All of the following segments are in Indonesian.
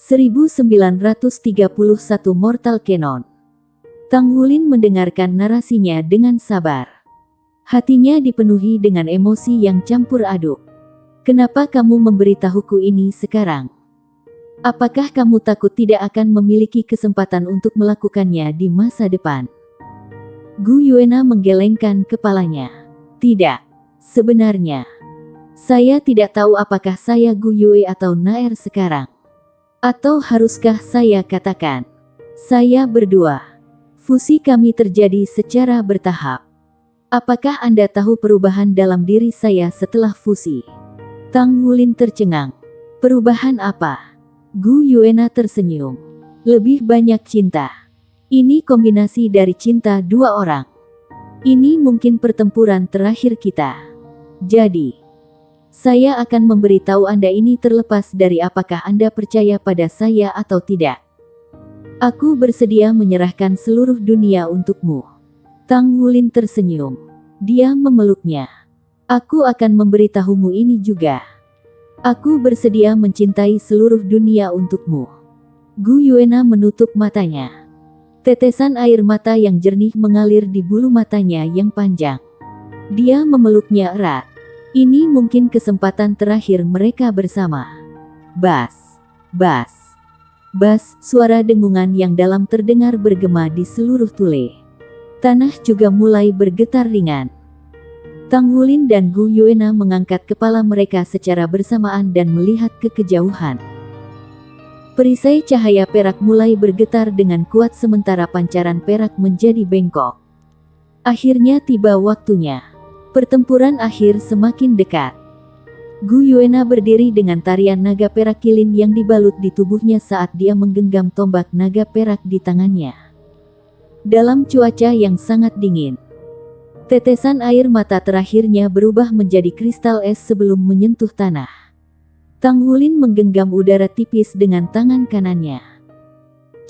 1931 Mortal Cannon. Tang Wulin mendengarkan narasinya dengan sabar. Hatinya dipenuhi dengan emosi yang campur aduk. Kenapa kamu memberitahuku ini sekarang? Apakah kamu takut tidak akan memiliki kesempatan untuk melakukannya di masa depan? Gu Yuena menggelengkan kepalanya. Tidak, sebenarnya. Saya tidak tahu apakah saya Gu Yue atau Naer sekarang. Atau haruskah saya katakan, saya berdua. Fusi kami terjadi secara bertahap. Apakah Anda tahu perubahan dalam diri saya setelah fusi? Tang Wulin tercengang. Perubahan apa? Gu Yuena tersenyum. Lebih banyak cinta. Ini kombinasi dari cinta dua orang. Ini mungkin pertempuran terakhir kita. Jadi, saya akan memberitahu Anda ini terlepas dari apakah Anda percaya pada saya atau tidak. Aku bersedia menyerahkan seluruh dunia untukmu. Tang Wulin tersenyum. Dia memeluknya. Aku akan memberitahumu ini juga. Aku bersedia mencintai seluruh dunia untukmu. Gu Yuena menutup matanya. Tetesan air mata yang jernih mengalir di bulu matanya yang panjang. Dia memeluknya erat. Ini mungkin kesempatan terakhir mereka bersama. Bas, bas, bas, suara dengungan yang dalam terdengar bergema di seluruh Tule. Tanah juga mulai bergetar ringan. Tang Wulin dan Gu Yuena mengangkat kepala mereka secara bersamaan dan melihat ke kejauhan. Perisai cahaya perak mulai bergetar dengan kuat sementara pancaran perak menjadi bengkok. Akhirnya tiba waktunya. Pertempuran akhir semakin dekat. Gu Yuena berdiri dengan tarian naga perak kilin yang dibalut di tubuhnya saat dia menggenggam tombak naga perak di tangannya. Dalam cuaca yang sangat dingin, tetesan air mata terakhirnya berubah menjadi kristal es sebelum menyentuh tanah. Tang Wulin menggenggam udara tipis dengan tangan kanannya.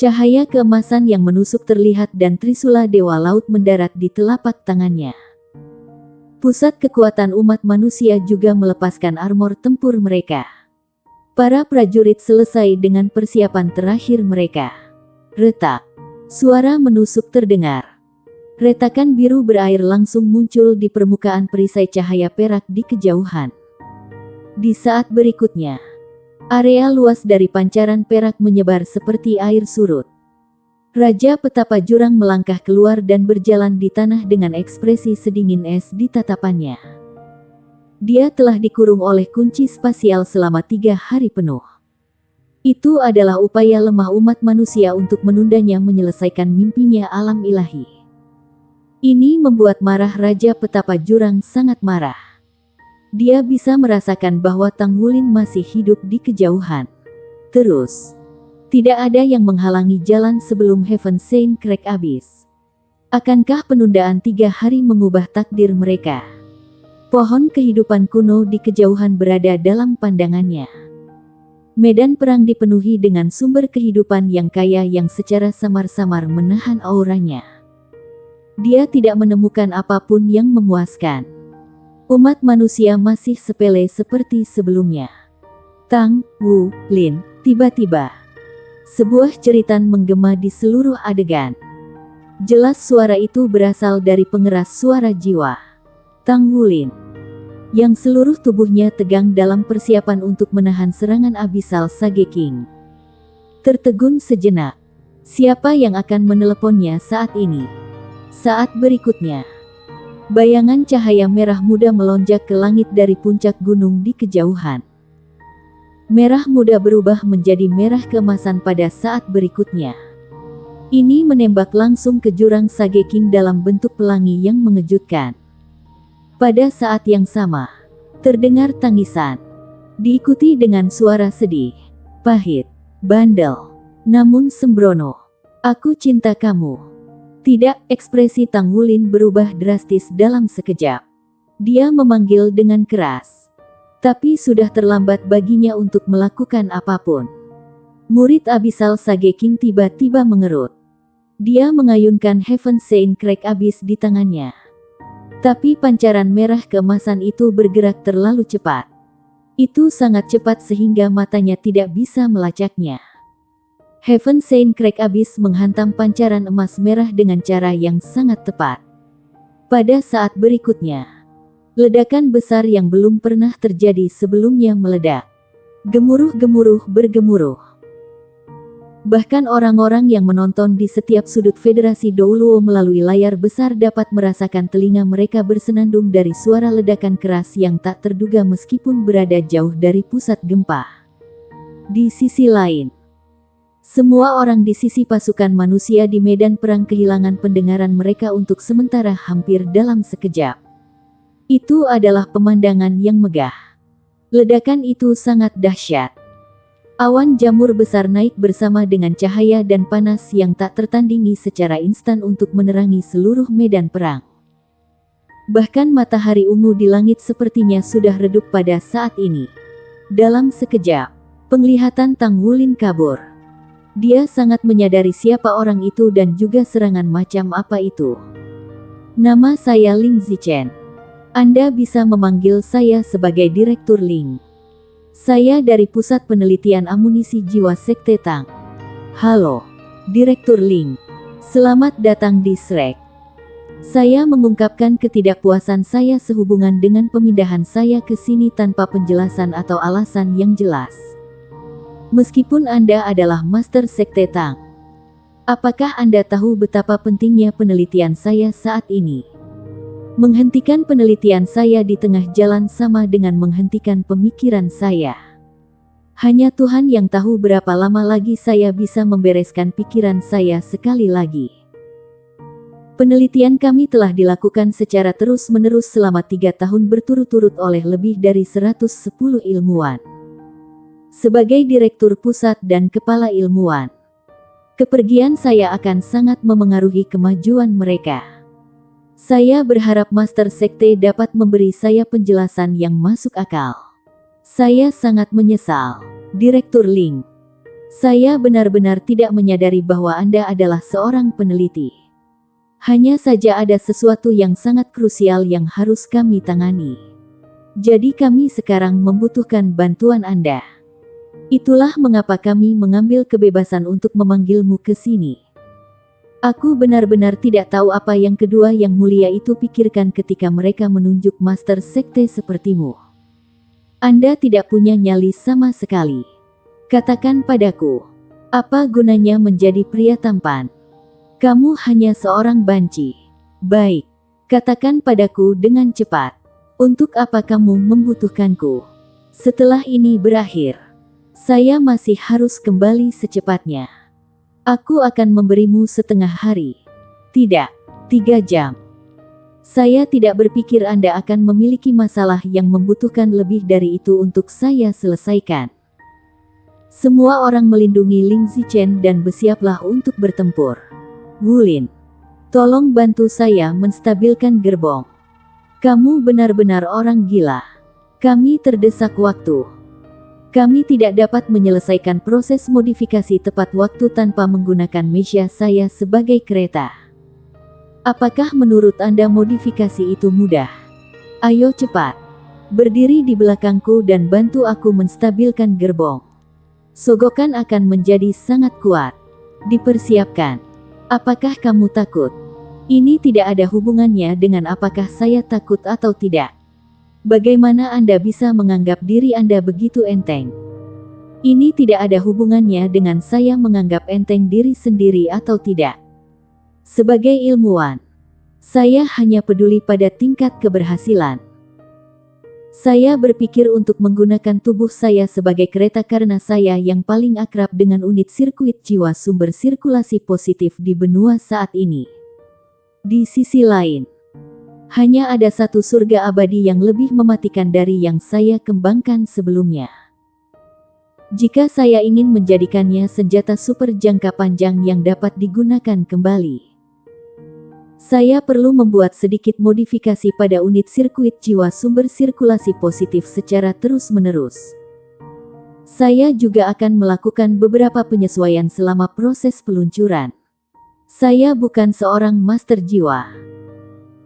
Cahaya keemasan yang menusuk terlihat dan Trisula Dewa Laut mendarat di telapak tangannya. Pusat kekuatan umat manusia juga melepaskan armor tempur mereka. Para prajurit selesai dengan persiapan terakhir mereka. Retak. Suara menusuk terdengar. Retakan biru berair langsung muncul di permukaan perisai cahaya perak di kejauhan. Di saat berikutnya, area luas dari pancaran perak menyebar seperti air surut. Raja Petapa Jurang melangkah keluar dan berjalan di tanah dengan ekspresi sedingin es di tatapannya. Dia telah dikurung oleh kunci spasial selama 3 hari penuh. Itu adalah upaya lemah umat manusia untuk menundanya menyelesaikan mimpinya alam ilahi. Ini membuat marah Raja Petapa Jurang sangat marah. Dia bisa merasakan bahwa Tang Wulin masih hidup di kejauhan. Terus, tidak ada yang menghalangi jalan sebelum Heaven Saint Crack habis. Akankah penundaan 3 hari mengubah takdir mereka? Pohon kehidupan kuno di kejauhan berada dalam pandangannya. Medan perang dipenuhi dengan sumber kehidupan yang kaya yang secara samar-samar menahan auranya. Dia tidak menemukan apapun yang memuaskan. Umat manusia masih sepele seperti sebelumnya. Tang Wulin, tiba-tiba sebuah jeritan menggema di seluruh adegan. Jelas suara itu berasal dari pengeras suara jiwa. Tang Wulin, yang seluruh tubuhnya tegang dalam persiapan untuk menahan serangan abisal Sage King, tertegun sejenak. Siapa yang akan meneleponnya saat ini? Saat berikutnya, bayangan cahaya merah muda melonjak ke langit dari puncak gunung di kejauhan. Merah muda berubah menjadi merah keemasan pada saat berikutnya. Ini menembak langsung ke jurang Sage King dalam bentuk pelangi yang mengejutkan. Pada saat yang sama, terdengar tangisan, diikuti dengan suara sedih, pahit, bandel, namun sembrono. Aku cinta kamu. Tidak, ekspresi Tang Wulin berubah drastis dalam sekejap. Dia memanggil dengan keras. Tapi sudah terlambat baginya untuk melakukan apapun. Murid Abisal Sage King tiba-tiba mengerut. Dia mengayunkan Heaven Saint Crack Abyss di tangannya. Tapi pancaran merah keemasan itu bergerak terlalu cepat. Itu sangat cepat sehingga matanya tidak bisa melacaknya. Heaven Sent Crack Abyss menghantam pancaran emas merah dengan cara yang sangat tepat. Pada saat berikutnya, ledakan besar yang belum pernah terjadi sebelumnya meledak. Gemuruh-gemuruh bergemuruh. Bahkan orang-orang yang menonton di setiap sudut Federasi Douluo melalui layar besar dapat merasakan telinga mereka bersenandung dari suara ledakan keras yang tak terduga meskipun berada jauh dari pusat gempa. Di sisi lain, semua orang di sisi pasukan manusia di medan perang kehilangan pendengaran mereka untuk sementara hampir dalam sekejap. Itu adalah pemandangan yang megah. Ledakan itu sangat dahsyat. Awan jamur besar naik bersama dengan cahaya dan panas yang tak tertandingi secara instan untuk menerangi seluruh medan perang. Bahkan matahari ungu di langit sepertinya sudah redup pada saat ini. Dalam sekejap, penglihatan Tang Wulin kabur. Dia sangat menyadari siapa orang itu dan juga serangan macam apa itu. Nama saya Ling Zichen. Anda bisa memanggil saya sebagai Direktur Ling. Saya dari Pusat Penelitian Amunisi Jiwa Sekte Tang. Halo, Direktur Ling. Selamat datang di Shrek. Saya mengungkapkan ketidakpuasan saya sehubungan dengan pemindahan saya ke sini tanpa penjelasan atau alasan yang jelas. Meskipun Anda adalah Master Sekte Tang, apakah Anda tahu betapa pentingnya penelitian saya saat ini? Menghentikan penelitian saya di tengah jalan sama dengan menghentikan pemikiran saya. Hanya Tuhan yang tahu berapa lama lagi saya bisa membereskan pikiran saya sekali lagi. Penelitian kami telah dilakukan secara terus-menerus selama 3 tahun berturut-turut oleh lebih dari 110 ilmuwan. Sebagai Direktur Pusat dan Kepala Ilmuwan, kepergian saya akan sangat memengaruhi kemajuan mereka. Saya berharap Master Sekte dapat memberi saya penjelasan yang masuk akal. Saya sangat menyesal, Direktur Ling. Saya benar-benar tidak menyadari bahwa Anda adalah seorang peneliti. Hanya saja ada sesuatu yang sangat krusial yang harus kami tangani. Jadi kami sekarang membutuhkan bantuan Anda. Itulah mengapa kami mengambil kebebasan untuk memanggilmu ke sini. Aku benar-benar tidak tahu apa yang kedua yang mulia itu pikirkan ketika mereka menunjuk Master Sekte sepertimu. Anda tidak punya nyali sama sekali. Katakan padaku, apa gunanya menjadi pria tampan? Kamu hanya seorang banci. Baik, katakan padaku dengan cepat. Untuk apa kamu membutuhkanku? Setelah ini berakhir, saya masih harus kembali secepatnya. Aku akan memberimu setengah hari. Tidak, 3 jam. Saya tidak berpikir Anda akan memiliki masalah yang membutuhkan lebih dari itu untuk saya selesaikan. Semua orang melindungi Ling Zichen dan bersiaplah untuk bertempur. Wulin, tolong bantu saya menstabilkan gerbong. Kamu benar-benar orang gila. Kami terdesak waktu. Kami tidak dapat menyelesaikan proses modifikasi tepat waktu tanpa menggunakan mesia saya sebagai kereta. Apakah menurut Anda modifikasi itu mudah? Ayo cepat. Berdiri di belakangku dan bantu aku menstabilkan gerbong. Sogokan akan menjadi sangat kuat. Dipersiapkan. Apakah kamu takut? Ini tidak ada hubungannya dengan apakah saya takut atau tidak. Bagaimana Anda bisa menganggap diri Anda begitu enteng? Ini tidak ada hubungannya dengan saya menganggap enteng diri sendiri atau tidak. Sebagai ilmuwan, saya hanya peduli pada tingkat keberhasilan. Saya berpikir untuk menggunakan tubuh saya sebagai kereta karena saya yang paling akrab dengan unit sirkuit jiwa sumber sirkulasi positif di benua saat ini. Di sisi lain, hanya ada satu surga abadi yang lebih mematikan dari yang saya kembangkan sebelumnya. Jika saya ingin menjadikannya senjata super jangka panjang yang dapat digunakan kembali, saya perlu membuat sedikit modifikasi pada unit sirkuit jiwa sumber sirkulasi positif secara terus-menerus. Saya juga akan melakukan beberapa penyesuaian selama proses peluncuran. Saya bukan seorang master jiwa.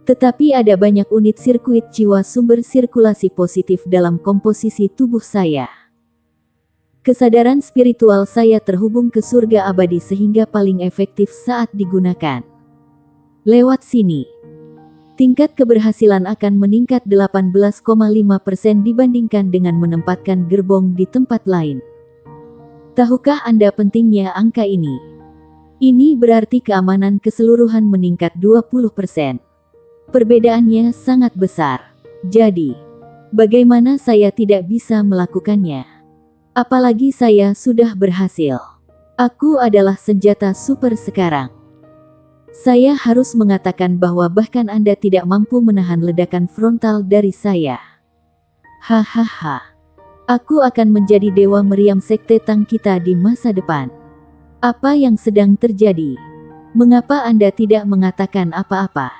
Tetapi ada banyak unit sirkuit jiwa sumber sirkulasi positif dalam komposisi tubuh saya. Kesadaran spiritual saya terhubung ke surga abadi sehingga paling efektif saat digunakan. Lewat sini, tingkat keberhasilan akan meningkat 18,5% dibandingkan dengan menempatkan gerbong di tempat lain. Tahukah Anda pentingnya angka ini? Ini berarti keamanan keseluruhan meningkat 20%. Perbedaannya sangat besar. Jadi, bagaimana saya tidak bisa melakukannya? Apalagi saya sudah berhasil. Aku adalah senjata super sekarang. Saya harus mengatakan bahwa bahkan Anda tidak mampu menahan ledakan frontal dari saya. Hahaha. Aku akan menjadi dewa meriam sekte Tang kita di masa depan. Apa yang sedang terjadi? Mengapa Anda tidak mengatakan apa-apa?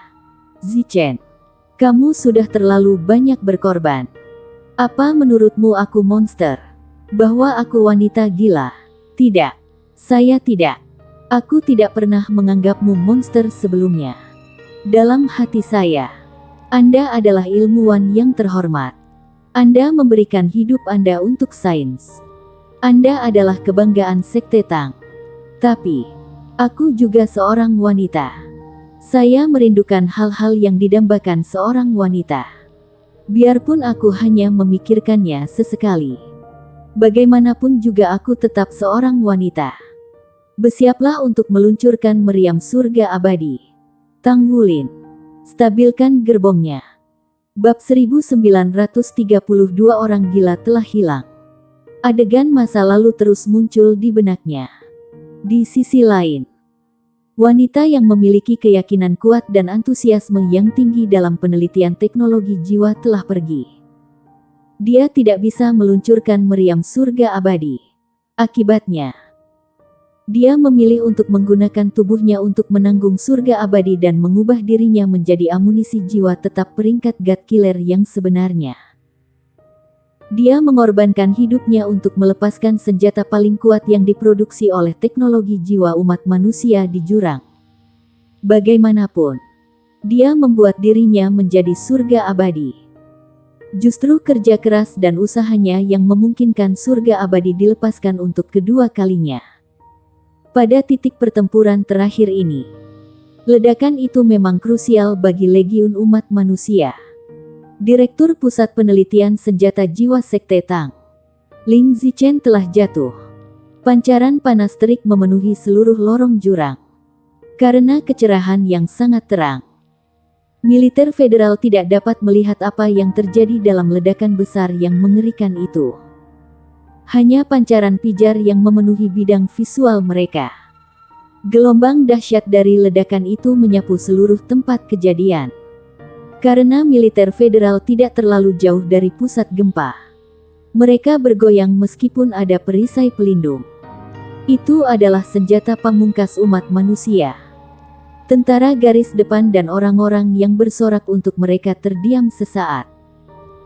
Zichen, kamu sudah terlalu banyak berkorban. Apa menurutmu aku monster? Bahwa aku wanita gila? Tidak. Saya tidak. Aku tidak pernah menganggapmu monster sebelumnya. Dalam hati saya, Anda adalah ilmuwan yang terhormat. Anda memberikan hidup Anda untuk sains. Anda adalah kebanggaan sekte Tang. Tapi, aku juga seorang wanita. Saya merindukan hal-hal yang didambakan seorang wanita. Biarpun aku hanya memikirkannya sesekali. Bagaimanapun juga aku tetap seorang wanita. Bersiaplah untuk meluncurkan meriam surga abadi. Tang Wulin, stabilkan gerbongnya. Bab 1932 orang gila telah hilang. Adegan masa lalu terus muncul di benaknya. Di sisi lain, wanita yang memiliki keyakinan kuat dan antusiasme yang tinggi dalam penelitian teknologi jiwa telah pergi. Dia tidak bisa meluncurkan meriam surga abadi. Akibatnya, dia memilih untuk menggunakan tubuhnya untuk menanggung surga abadi dan mengubah dirinya menjadi amunisi jiwa tetap peringkat God Killer yang sebenarnya. Dia mengorbankan hidupnya untuk melepaskan senjata paling kuat yang diproduksi oleh teknologi jiwa umat manusia di jurang. Bagaimanapun, dia membuat dirinya menjadi surga abadi. Justru kerja keras dan usahanya yang memungkinkan surga abadi dilepaskan untuk kedua kalinya. Pada titik pertempuran terakhir ini, ledakan itu memang krusial bagi legiun umat manusia. Direktur Pusat Penelitian Senjata Jiwa Sekte Tang, Ling Zichen telah jatuh. Pancaran panas terik memenuhi seluruh lorong jurang. Karena kecerahan yang sangat terang, militer federal tidak dapat melihat apa yang terjadi dalam ledakan besar yang mengerikan itu. Hanya pancaran pijar yang memenuhi bidang visual mereka. Gelombang dahsyat dari ledakan itu menyapu seluruh tempat kejadian. Karena militer federal tidak terlalu jauh dari pusat gempa, mereka bergoyang meskipun ada perisai pelindung. Itu adalah senjata pamungkas umat manusia. Tentara garis depan dan orang-orang yang bersorak untuk mereka terdiam sesaat.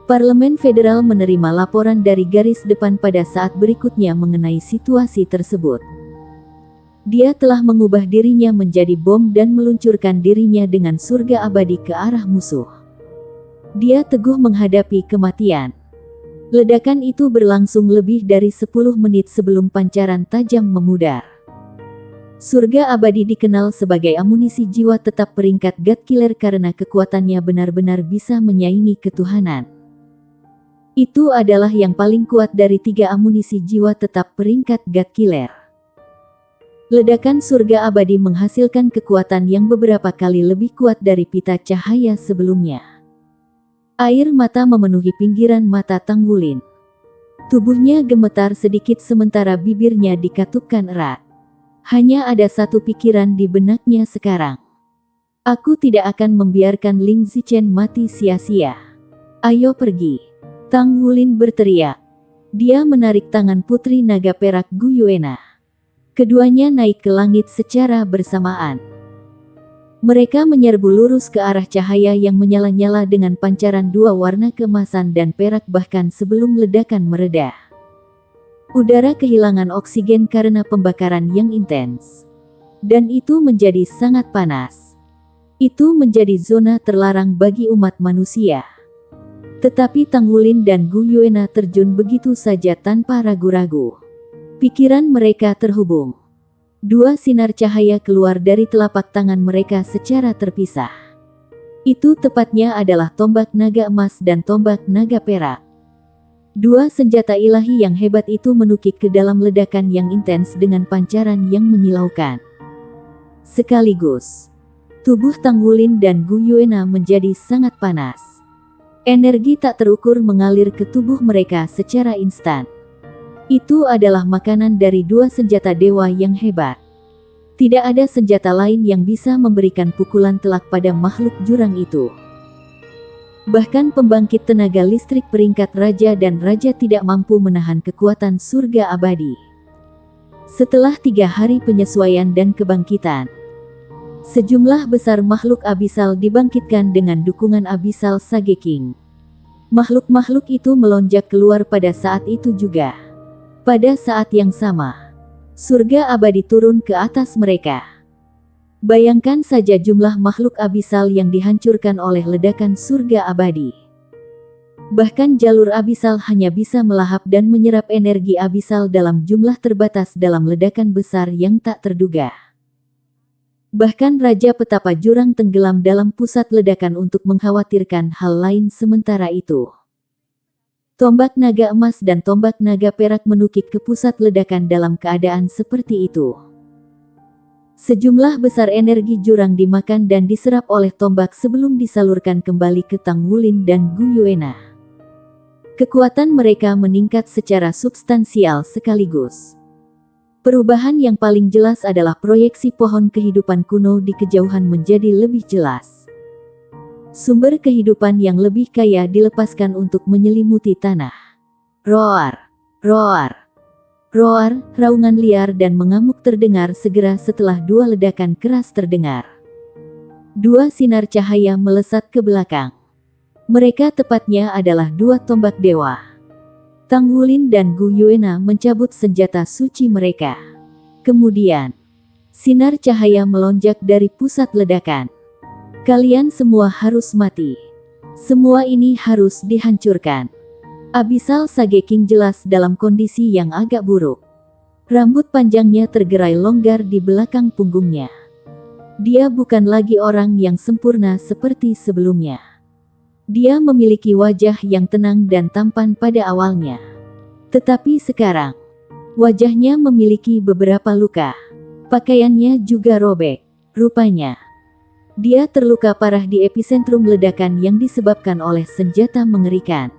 Parlemen Federal menerima laporan dari garis depan pada saat berikutnya mengenai situasi tersebut. Dia telah mengubah dirinya menjadi bom dan meluncurkan dirinya dengan surga abadi ke arah musuh. Dia teguh menghadapi kematian. Ledakan itu berlangsung lebih dari 10 menit sebelum pancaran tajam memudar. Surga abadi dikenal sebagai amunisi jiwa tetap peringkat God Killer karena kekuatannya benar-benar bisa menyaingi ketuhanan. Itu adalah yang paling kuat dari 3 amunisi jiwa tetap peringkat God Killer. Ledakan surga abadi menghasilkan kekuatan yang beberapa kali lebih kuat dari pita cahaya sebelumnya. Air mata memenuhi pinggiran mata Tang Wulin. Tubuhnya gemetar sedikit sementara bibirnya dikatupkan erat. Hanya ada satu pikiran di benaknya sekarang. Aku tidak akan membiarkan Ling Zichen mati sia-sia. Ayo pergi. Tang Wulin berteriak. Dia menarik tangan putri naga perak Gu Yuena. Keduanya naik ke langit secara bersamaan. Mereka menyerbu lurus ke arah cahaya yang menyala-nyala dengan pancaran 2 warna keemasan dan perak bahkan sebelum ledakan mereda. Udara kehilangan oksigen karena pembakaran yang intens. Dan itu menjadi sangat panas. Itu menjadi zona terlarang bagi umat manusia. Tetapi Tang Wulin dan Gu Yuena terjun begitu saja tanpa ragu-ragu. Pikiran mereka terhubung. Dua sinar cahaya keluar dari telapak tangan mereka secara terpisah. Itu tepatnya adalah tombak naga emas dan tombak naga perak. Dua senjata ilahi yang hebat itu menukik ke dalam ledakan yang intens dengan pancaran yang menyilaukan. Sekaligus, tubuh Tang Wulin dan Gu Yuena menjadi sangat panas. Energi tak terukur mengalir ke tubuh mereka secara instan. Itu adalah makanan dari dua senjata dewa yang hebat. Tidak ada senjata lain yang bisa memberikan pukulan telak pada makhluk jurang itu. Bahkan pembangkit tenaga listrik peringkat raja dan raja tidak mampu menahan kekuatan surga abadi. Setelah 3 hari penyesuaian dan kebangkitan, sejumlah besar makhluk abisal dibangkitkan dengan dukungan abisal Sage King. Makhluk-makhluk itu melonjak keluar pada saat itu juga. Pada saat yang sama, surga abadi turun ke atas mereka. Bayangkan saja jumlah makhluk abisal yang dihancurkan oleh ledakan surga abadi. Bahkan jalur abisal hanya bisa melahap dan menyerap energi abisal dalam jumlah terbatas dalam ledakan besar yang tak terduga. Bahkan Raja Petapa Jurang tenggelam dalam pusat ledakan untuk mengkhawatirkan hal lain sementara itu. Tombak naga emas dan tombak naga perak menukik ke pusat ledakan dalam keadaan seperti itu. Sejumlah besar energi jurang dimakan dan diserap oleh tombak sebelum disalurkan kembali ke Tang Wulin dan Gu Yuena. Kekuatan mereka meningkat secara substansial sekaligus. Perubahan yang paling jelas adalah proyeksi pohon kehidupan kuno di kejauhan menjadi lebih jelas. Sumber kehidupan yang lebih kaya dilepaskan untuk menyelimuti tanah. Roar, roar, roar, raungan liar dan mengamuk terdengar segera setelah dua ledakan keras terdengar. Dua sinar cahaya melesat ke belakang. Mereka tepatnya adalah dua tombak dewa. Tang Wulin dan Gu Yuena mencabut senjata suci mereka. Kemudian, sinar cahaya melonjak dari pusat ledakan. Kalian semua harus mati. Semua ini harus dihancurkan. Abisal Sage King jelas dalam kondisi yang agak buruk. Rambut panjangnya tergerai longgar di belakang punggungnya. Dia bukan lagi orang yang sempurna seperti sebelumnya. Dia memiliki wajah yang tenang dan tampan pada awalnya. Tetapi sekarang, wajahnya memiliki beberapa luka. Pakaiannya juga robek. Rupanya, dia terluka parah di epicentrum ledakan yang disebabkan oleh senjata mengerikan.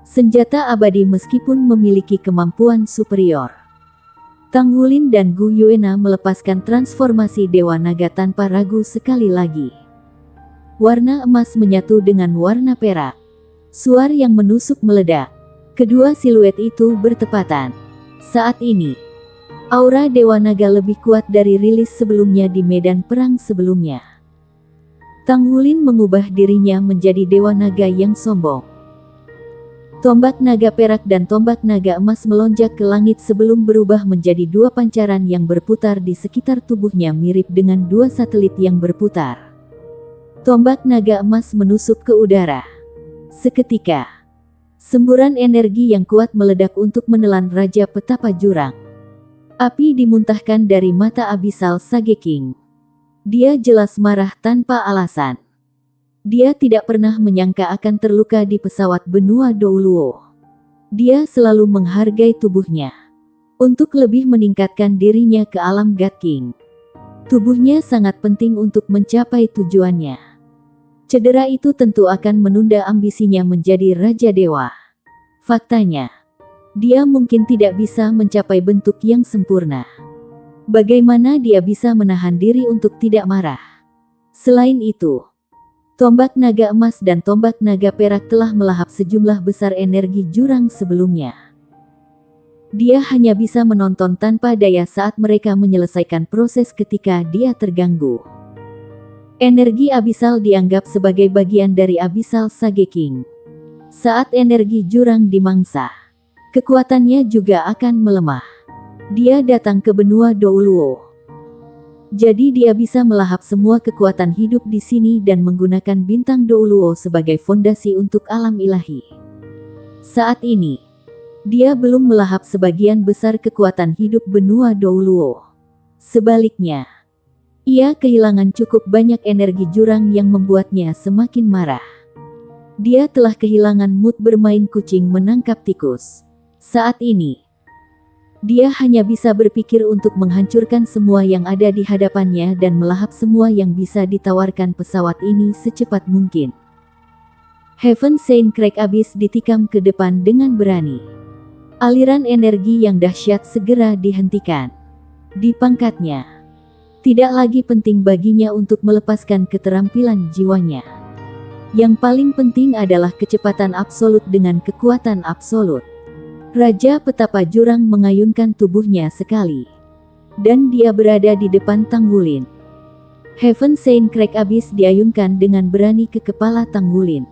Senjata abadi meskipun memiliki kemampuan superior. Tang Wulin dan Gu Yuena melepaskan transformasi Dewa Naga tanpa ragu sekali lagi. Warna emas menyatu dengan warna perak. Suar yang menusuk meledak. Kedua siluet itu bertepatan. Saat ini, aura Dewa Naga lebih kuat dari rilis sebelumnya di medan perang sebelumnya. Tang Wulin mengubah dirinya menjadi Dewa Naga yang sombong. Tombak naga perak dan tombak naga emas melonjak ke langit sebelum berubah menjadi dua pancaran yang berputar di sekitar tubuhnya mirip dengan dua satelit yang berputar. Tombak naga emas menusuk ke udara. Seketika, semburan energi yang kuat meledak untuk menelan Raja Petapa Jurang. Api dimuntahkan dari mata abisal Sage King. Dia jelas marah tanpa alasan. Dia tidak pernah menyangka akan terluka di pesawat benua Douluo. Dia selalu menghargai tubuhnya. Untuk lebih meningkatkan dirinya ke alam God King. Tubuhnya sangat penting untuk mencapai tujuannya. Cedera itu tentu akan menunda ambisinya menjadi Raja Dewa. Faktanya, dia mungkin tidak bisa mencapai bentuk yang sempurna. Bagaimana dia bisa menahan diri untuk tidak marah? Selain itu, tombak naga emas dan tombak naga perak telah melahap sejumlah besar energi jurang sebelumnya. Dia hanya bisa menonton tanpa daya saat mereka menyelesaikan proses ketika dia terganggu. Energi abisal dianggap sebagai bagian dari abisal Sage King. Saat energi jurang dimangsa, kekuatannya juga akan melemah. Dia datang ke benua Douluo. Jadi dia bisa melahap semua kekuatan hidup di sini dan menggunakan bintang Douluo sebagai fondasi untuk alam ilahi. Saat ini, Dia belum melahap sebagian besar kekuatan hidup benua Douluo. Sebaliknya, ia kehilangan cukup banyak energi jurang yang membuatnya semakin marah. Dia telah kehilangan mood bermain kucing menangkap tikus. Saat ini, dia hanya bisa berpikir untuk menghancurkan semua yang ada di hadapannya dan melahap semua yang bisa ditawarkan pesawat ini secepat mungkin. Heaven Sand Crack Abyss ditikam ke depan dengan berani. Aliran energi yang dahsyat segera dihentikan. Di pangkatnya, tidak lagi penting baginya untuk melepaskan keterampilan jiwanya. Yang paling penting adalah kecepatan absolut dengan kekuatan absolut. Raja Petapa Jurang mengayunkan tubuhnya sekali. Dan dia berada di depan Tanggulin. Heaven Sand Crack Abyss diayunkan dengan berani ke kepala Tanggulin.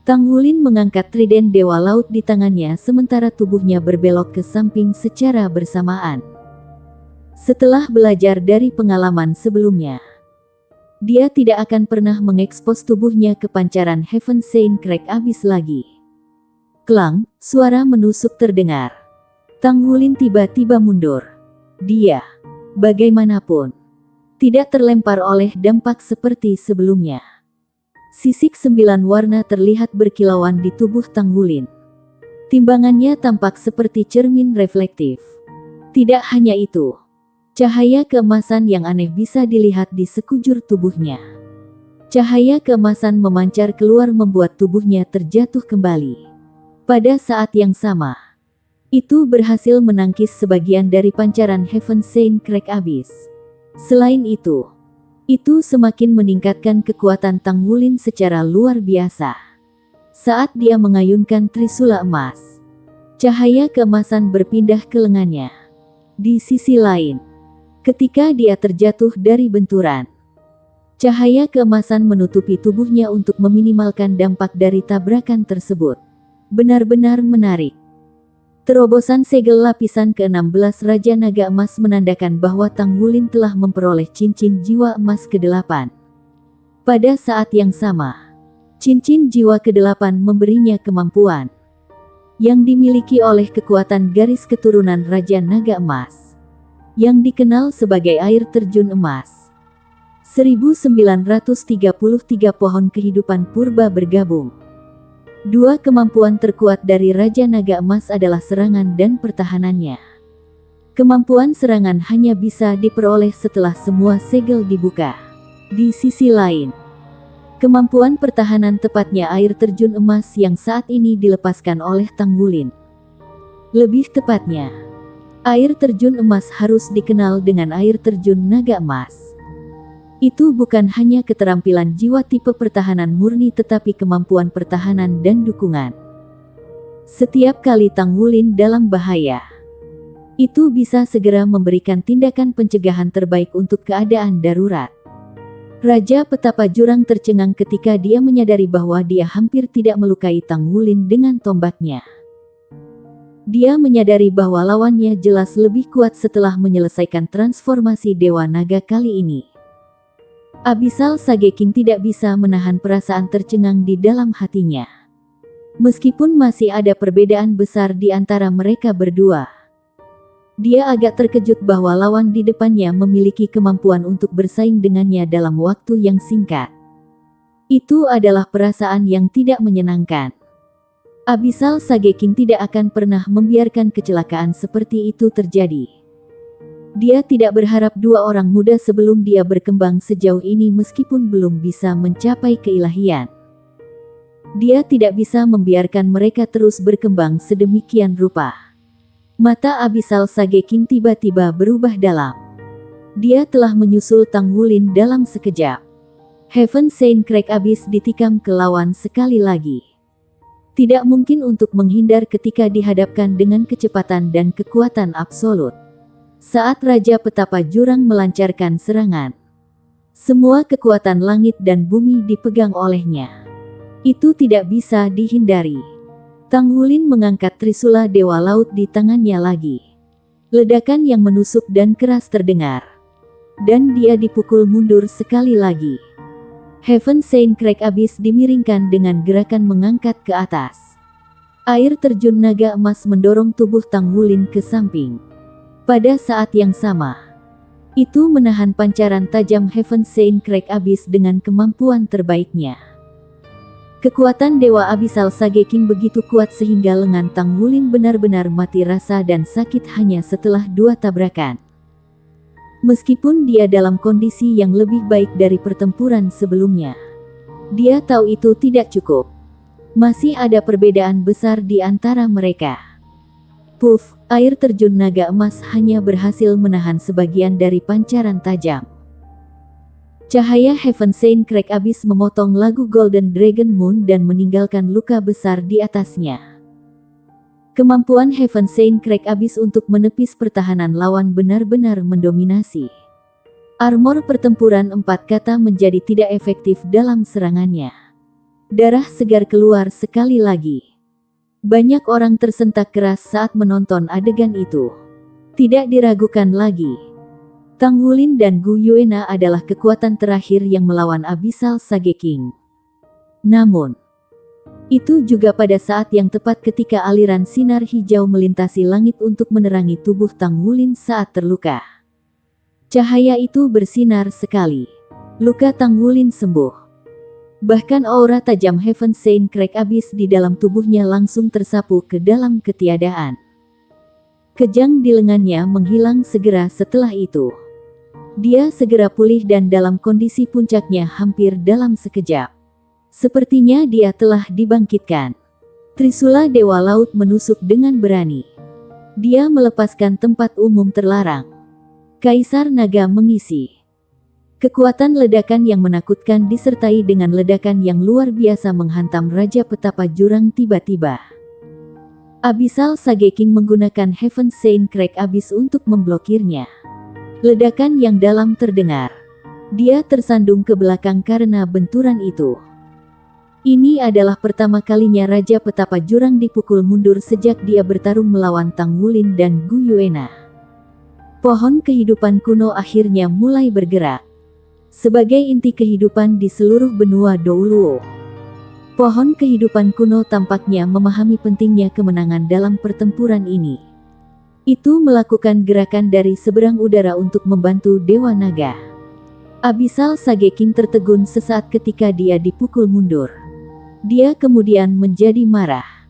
Tanggulin mengangkat trident Dewa Laut di tangannya sementara tubuhnya berbelok ke samping secara bersamaan. Setelah belajar dari pengalaman sebelumnya, dia tidak akan pernah mengekspos tubuhnya ke pancaran Heaven Sand Crack Abyss lagi. Klang, suara menusuk terdengar. Tanggulin tiba-tiba mundur. Dia, bagaimanapun, tidak terlempar oleh dampak seperti sebelumnya. Sisik 9 warna terlihat berkilauan di tubuh Tanggulin. Timbangannya tampak seperti cermin reflektif. Tidak hanya itu, cahaya keemasan yang aneh bisa dilihat di sekujur tubuhnya. Cahaya keemasan memancar keluar membuat tubuhnya terjatuh kembali. Pada saat yang sama, itu berhasil menangkis sebagian dari pancaran Heaven Sand Crack Abyss. Selain itu semakin meningkatkan kekuatan Tanggulin secara luar biasa. Saat dia mengayunkan trisula emas, cahaya keemasan berpindah ke lengannya. Di sisi lain, ketika dia terjatuh dari benturan, cahaya keemasan menutupi tubuhnya untuk meminimalkan dampak dari tabrakan tersebut. Benar-benar menarik. Terobosan segel lapisan ke-16 Raja Naga Emas menandakan bahwa Tanggulin telah memperoleh cincin jiwa emas ke-8. Pada saat yang sama, cincin jiwa ke-8 memberinya kemampuan yang dimiliki oleh kekuatan garis keturunan Raja Naga Emas, yang dikenal sebagai air terjun emas. 1933 pohon kehidupan purba bergabung. Dua kemampuan terkuat dari Raja Naga Emas adalah serangan dan pertahanannya. Kemampuan serangan hanya bisa diperoleh setelah semua segel dibuka. Di sisi lain, kemampuan pertahanan tepatnya air terjun emas yang saat ini dilepaskan oleh Tanggulin. Lebih tepatnya, air terjun emas harus dikenal dengan air terjun naga emas. Itu bukan hanya keterampilan jiwa tipe pertahanan murni tetapi kemampuan pertahanan dan dukungan. Setiap kali Tanggulin dalam bahaya, itu bisa segera memberikan tindakan pencegahan terbaik untuk keadaan darurat. Raja Petapa Jurang tercengang ketika dia menyadari bahwa dia hampir tidak melukai Tanggulin dengan tombaknya. Dia menyadari bahwa lawannya jelas lebih kuat setelah menyelesaikan transformasi Dewa Naga kali ini. Abyssal Sage King tidak bisa menahan perasaan tercengang di dalam hatinya. Meskipun masih ada perbedaan besar di antara mereka berdua, dia agak terkejut bahwa lawan di depannya memiliki kemampuan untuk bersaing dengannya dalam waktu yang singkat. Itu adalah perasaan yang tidak menyenangkan. Abyssal Sage King tidak akan pernah membiarkan kecelakaan seperti itu terjadi. Dia tidak berharap dua orang muda sebelum dia berkembang sejauh ini meskipun belum bisa mencapai keilahian. Dia tidak bisa membiarkan mereka terus berkembang sedemikian rupa. Mata Abyssal Sage King tiba-tiba berubah dalam. Dia telah menyusul Tanggulin dalam sekejap. Heaven Sand Crack Abyss ditikam ke lawan sekali lagi. Tidak mungkin untuk menghindar ketika dihadapkan dengan kecepatan dan kekuatan absolut. Saat Raja Petapa Jurang melancarkan serangan, semua kekuatan langit dan bumi dipegang olehnya. Itu tidak bisa dihindari. Tanggulin mengangkat trisula Dewa Laut di tangannya lagi. Ledakan yang menusuk dan keras terdengar. Dan dia dipukul mundur sekali lagi. Heaven Sand Crack Abyss dimiringkan dengan gerakan mengangkat ke atas. Air terjun naga emas mendorong tubuh Tang Wulin ke samping. Pada saat yang sama, itu menahan pancaran tajam Heaven Sane Crack Abyss dengan kemampuan terbaiknya. Kekuatan Dewa Abyssal Sage King begitu kuat sehingga lengan Tang Wulin benar-benar mati rasa dan sakit hanya setelah 2 tabrakan. Meskipun dia dalam kondisi yang lebih baik dari pertempuran sebelumnya, dia tahu itu tidak cukup. Masih ada perbedaan besar di antara mereka. Puff, air terjun naga emas hanya berhasil menahan sebagian dari pancaran tajam. Cahaya Heaven Sane Crack Abyss memotong lagu Golden Dragon Moon dan meninggalkan luka besar di atasnya. Kemampuan Heaven Sane Crack Abyss untuk menepis pertahanan lawan benar-benar mendominasi. Armor pertempuran 4 kata menjadi tidak efektif dalam serangannya. Darah segar keluar sekali lagi. Banyak orang tersentak keras saat menonton adegan itu. Tidak diragukan lagi, Tang Wulin dan Gu Yuena adalah kekuatan terakhir yang melawan Abyssal Sage King. Namun, itu juga pada saat yang tepat ketika aliran sinar hijau melintasi langit untuk menerangi tubuh Tang Wulin saat terluka. Cahaya itu bersinar sekali. Luka Tang Wulin sembuh. Bahkan aura tajam Heaven Sane Crack Abyss di dalam tubuhnya langsung tersapu ke dalam ketiadaan. Kejang di lengannya menghilang segera setelah itu. Dia segera pulih dan dalam kondisi puncaknya hampir dalam sekejap. Sepertinya dia telah dibangkitkan. Trisula Dewa Laut menusuk dengan berani. Dia melepaskan tempat umum terlarang. Kaisar Naga mengisi. Kekuatan ledakan yang menakutkan disertai dengan ledakan yang luar biasa menghantam Raja Petapa Jurang tiba-tiba. Abyssal Sage King menggunakan Heaven Sane Crack Abyss untuk memblokirnya. Ledakan yang dalam terdengar. Dia tersandung ke belakang karena benturan itu. Ini adalah pertama kalinya Raja Petapa Jurang dipukul mundur sejak dia bertarung melawan Tang Wulin dan Gu Yuena. Pohon kehidupan kuno akhirnya mulai bergerak. Sebagai inti kehidupan di seluruh benua Douluo, pohon kehidupan kuno tampaknya memahami pentingnya kemenangan dalam pertempuran ini. Itu melakukan gerakan dari seberang udara untuk membantu Dewa Naga. Abyssal Sage King tertegun sesaat ketika dia dipukul mundur. Dia kemudian menjadi marah.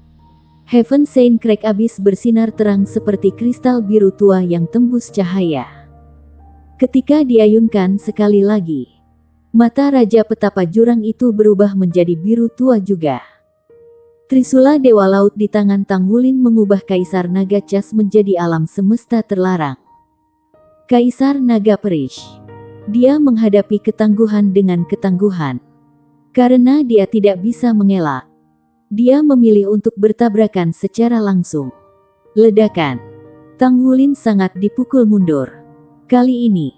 Heaven Sane Crack Abyss bersinar terang seperti kristal biru tua yang tembus cahaya. Ketika diayunkan sekali lagi, mata Raja Petapa Jurang itu berubah menjadi biru tua juga. Trisula Dewa Laut di tangan Tang Wulin mengubah Kaisar Naga Cas menjadi alam semesta terlarang. Kaisar Naga Perish. Dia menghadapi ketangguhan dengan ketangguhan. Karena dia tidak bisa mengelak, dia memilih untuk bertabrakan secara langsung. Ledakan. Tang Wulin sangat dipukul mundur. Kali ini,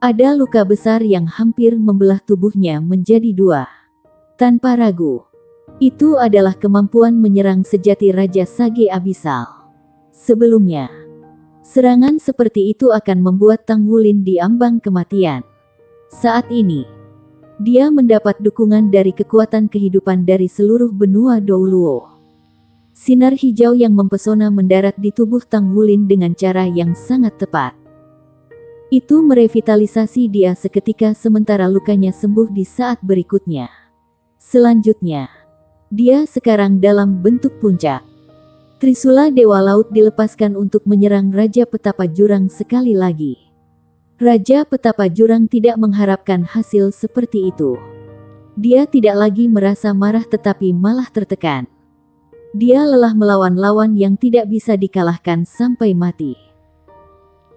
ada luka besar yang hampir membelah tubuhnya menjadi 2. Tanpa ragu, itu adalah kemampuan menyerang sejati Raja Sage Abyssal. Sebelumnya, serangan seperti itu akan membuat Tang Wulin diambang kematian. Saat ini, dia mendapat dukungan dari kekuatan kehidupan dari seluruh benua Douluo. Sinar hijau yang mempesona mendarat di tubuh Tang Wulin dengan cara yang sangat tepat. Itu merevitalisasi dia seketika sementara lukanya sembuh di saat berikutnya. Selanjutnya, dia sekarang dalam bentuk puncak. Trisula Dewa Laut dilepaskan untuk menyerang Raja Petapa Jurang sekali lagi. Raja Petapa Jurang tidak mengharapkan hasil seperti itu. Dia tidak lagi merasa marah tetapi malah tertekan. Dia lelah melawan lawan yang tidak bisa dikalahkan sampai mati.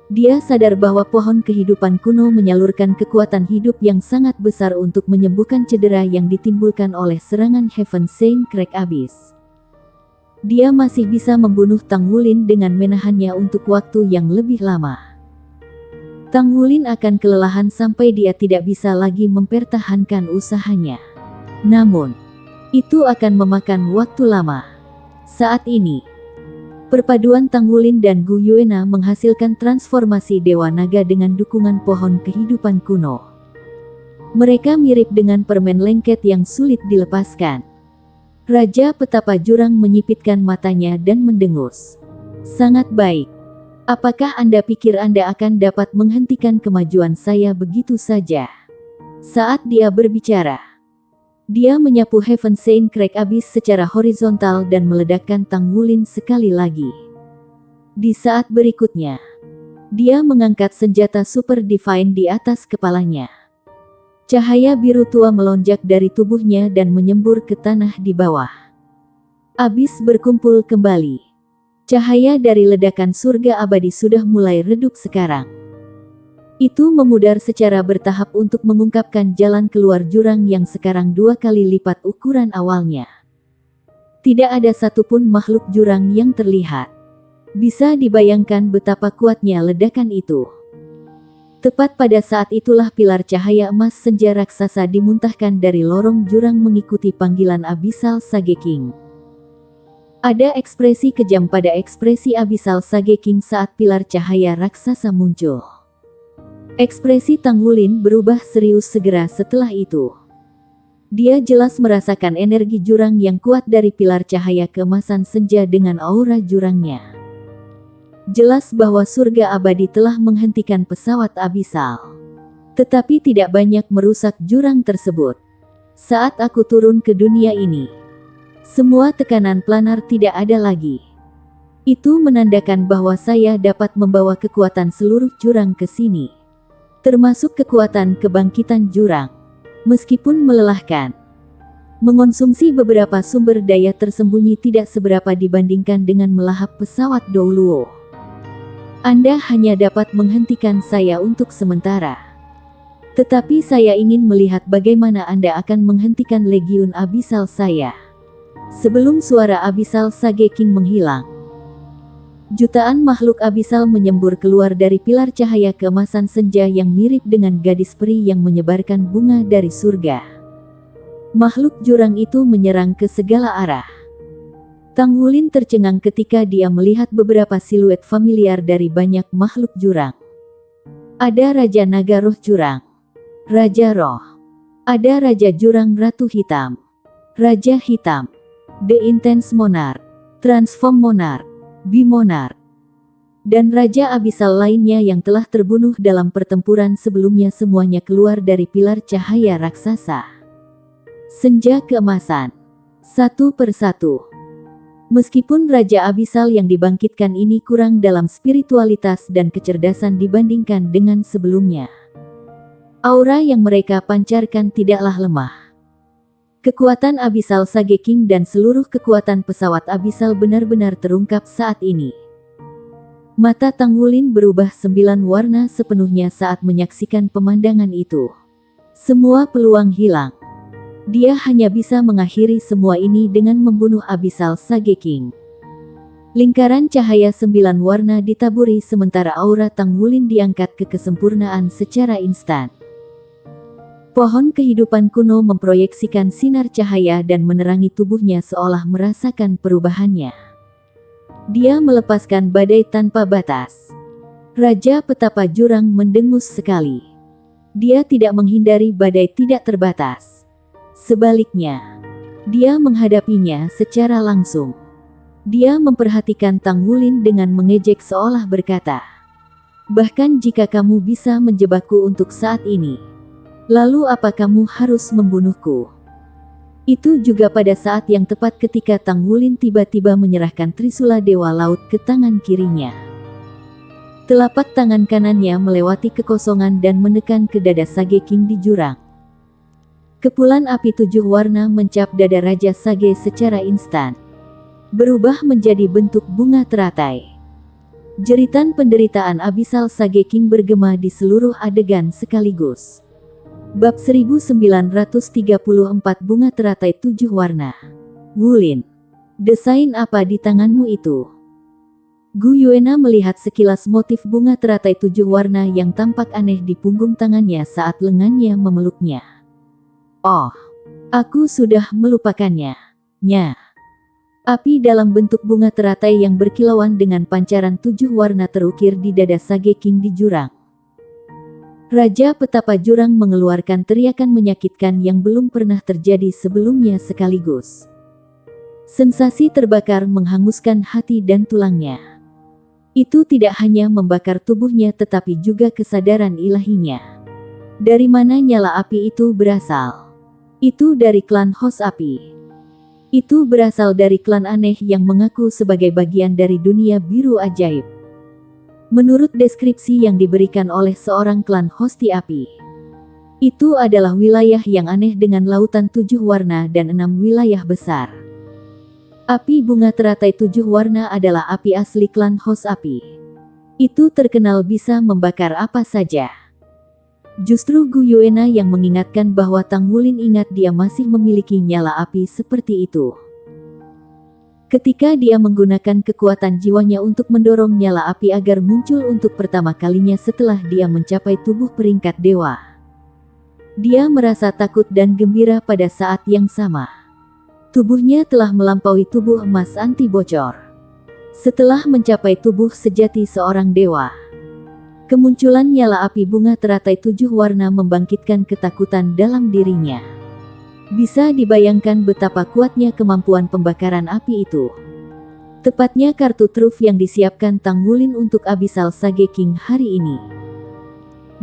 Dia sadar bahwa pohon kehidupan kuno menyalurkan kekuatan hidup yang sangat besar untuk menyembuhkan cedera yang ditimbulkan oleh serangan Heaven Sane Crack Abyss. Dia masih bisa membunuh Tang Wulin dengan menahannya untuk waktu yang lebih lama. Tang Wulin akan kelelahan sampai dia tidak bisa lagi mempertahankan usahanya. Namun, itu akan memakan waktu lama. Saat ini, perpaduan Tang Wulin dan Gu Yuena menghasilkan transformasi Dewa Naga dengan dukungan pohon kehidupan kuno. Mereka mirip dengan permen lengket yang sulit dilepaskan. Raja Petapa Jurang menyipitkan matanya dan mendengus. Sangat baik. Apakah Anda pikir Anda akan dapat menghentikan kemajuan saya begitu saja? Saat dia berbicara, dia menyapu Heaven Saint Crack Abyss secara horizontal dan meledakkan Tang Wulin sekali lagi. Di saat berikutnya, dia mengangkat senjata Super Divine di atas kepalanya. Cahaya biru tua melonjak dari tubuhnya dan menyembur ke tanah di bawah. Abyss berkumpul kembali. Cahaya dari ledakan surga abadi sudah mulai redup sekarang. Itu memudar secara bertahap untuk mengungkapkan jalan keluar jurang yang sekarang 2 kali lipat ukuran awalnya. Tidak ada satupun makhluk jurang yang terlihat. Bisa dibayangkan betapa kuatnya ledakan itu. Tepat pada saat itulah pilar cahaya emas senja raksasa dimuntahkan dari lorong jurang mengikuti panggilan Abyssal Sage King. Ada ekspresi kejam pada ekspresi Abyssal Sage King saat pilar cahaya raksasa muncul. Ekspresi Tang Wulin berubah serius segera setelah itu. Dia jelas merasakan energi jurang yang kuat dari pilar cahaya keemasan senja dengan aura jurangnya. Jelas bahwa surga abadi telah menghentikan pesawat Abyssal. Tetapi tidak banyak merusak jurang tersebut. Saat aku turun ke dunia ini, semua tekanan planar tidak ada lagi. Itu menandakan bahwa saya dapat membawa kekuatan seluruh jurang ke sini. Termasuk kekuatan kebangkitan jurang. Meskipun melelahkan, mengonsumsi beberapa sumber daya tersembunyi tidak seberapa dibandingkan dengan melahap pesawat Douluo. Anda hanya dapat menghentikan saya untuk sementara. Tetapi saya ingin melihat bagaimana Anda akan menghentikan legiun Abyssal saya. Sebelum suara Abyssal Sage King menghilang, jutaan makhluk Abyssal menyembur keluar dari pilar cahaya keemasan senja yang mirip dengan gadis peri yang menyebarkan bunga dari surga. Makhluk jurang itu menyerang ke segala arah. Tang Wulin tercengang ketika dia melihat beberapa siluet familiar dari banyak makhluk jurang. Ada Raja Naga Roh Jurang, Raja Roh, ada Raja Jurang Ratu Hitam, Raja Hitam, The Intense Monarch, Transform Monarch, Monarch, dan Raja Abyssal lainnya yang telah terbunuh dalam pertempuran sebelumnya semuanya keluar dari pilar cahaya raksasa. Senja keemasan, satu persatu. Meskipun Raja Abyssal yang dibangkitkan ini kurang dalam spiritualitas dan kecerdasan dibandingkan dengan sebelumnya, aura yang mereka pancarkan tidaklah lemah. Kekuatan Abyssal Sage King dan seluruh kekuatan pesawat Abyssal benar-benar terungkap saat ini. Mata Tang Wulin berubah 9 warna sepenuhnya saat menyaksikan pemandangan itu. Semua peluang hilang. Dia hanya bisa mengakhiri semua ini dengan membunuh Abyssal Sage King. Lingkaran cahaya 9 warna ditaburi sementara aura Tang Wulin diangkat ke kesempurnaan secara instan. Pohon kehidupan kuno memproyeksikan sinar cahaya dan menerangi tubuhnya seolah merasakan perubahannya. Dia melepaskan badai tanpa batas. Raja Petapa Jurang mendengus sekali. Dia tidak menghindari badai tidak terbatas. Sebaliknya, dia menghadapinya secara langsung. Dia memperhatikan Tang Wulin dengan mengejek seolah berkata, "Bahkan jika kamu bisa menjebakku untuk saat ini, lalu apa kamu harus membunuhku?" Itu juga pada saat yang tepat ketika Tang Wulin tiba-tiba menyerahkan Trisula Dewa Laut ke tangan kirinya. Telapak tangan kanannya melewati kekosongan dan menekan ke dada Sage King di jurang. Kepulan api 7 warna mencap dada Raja Sage secara instan, berubah menjadi bentuk bunga teratai. Jeritan penderitaan Abyssal Sage King bergema di seluruh adegan sekaligus. Bab 1934 Bunga Teratai 7 Warna. Wulin, desain apa di tanganmu itu? Gu Yuena melihat sekilas motif bunga teratai 7 warna yang tampak aneh di punggung tangannya saat lengannya memeluknya. Oh, aku sudah melupakannya. Nya. Api dalam bentuk bunga teratai yang berkilauan dengan pancaran 7 warna terukir di dada Sage King di jurang. Raja Petapa Jurang mengeluarkan teriakan menyakitkan yang belum pernah terjadi sebelumnya sekaligus. Sensasi terbakar menghanguskan hati dan tulangnya. Itu tidak hanya membakar tubuhnya tetapi juga kesadaran ilahinya. Dari mana nyala api itu berasal? Itu dari klan Hos Api. Itu berasal dari klan aneh yang mengaku sebagai bagian dari dunia biru ajaib. Menurut deskripsi yang diberikan oleh seorang klan Hosti Api, itu adalah wilayah yang aneh dengan lautan 7 warna dan 6 wilayah besar. Api bunga teratai 7 warna adalah api asli klan Hos Api. Itu terkenal bisa membakar apa saja. Justru Gu Yuena yang mengingatkan bahwa Tang Wulin ingat dia masih memiliki nyala api seperti itu. Ketika dia menggunakan kekuatan jiwanya untuk mendorong nyala api agar muncul untuk pertama kalinya setelah dia mencapai tubuh peringkat dewa. Dia merasa takut dan gembira pada saat yang sama. Tubuhnya telah melampaui tubuh emas anti bocor. Setelah mencapai tubuh sejati seorang dewa, kemunculan nyala api bunga teratai 7 warna membangkitkan ketakutan dalam dirinya. Bisa dibayangkan betapa kuatnya kemampuan pembakaran api itu. Tepatnya kartu truf yang disiapkan Tang Wulin untuk Abyssal Sage King hari ini.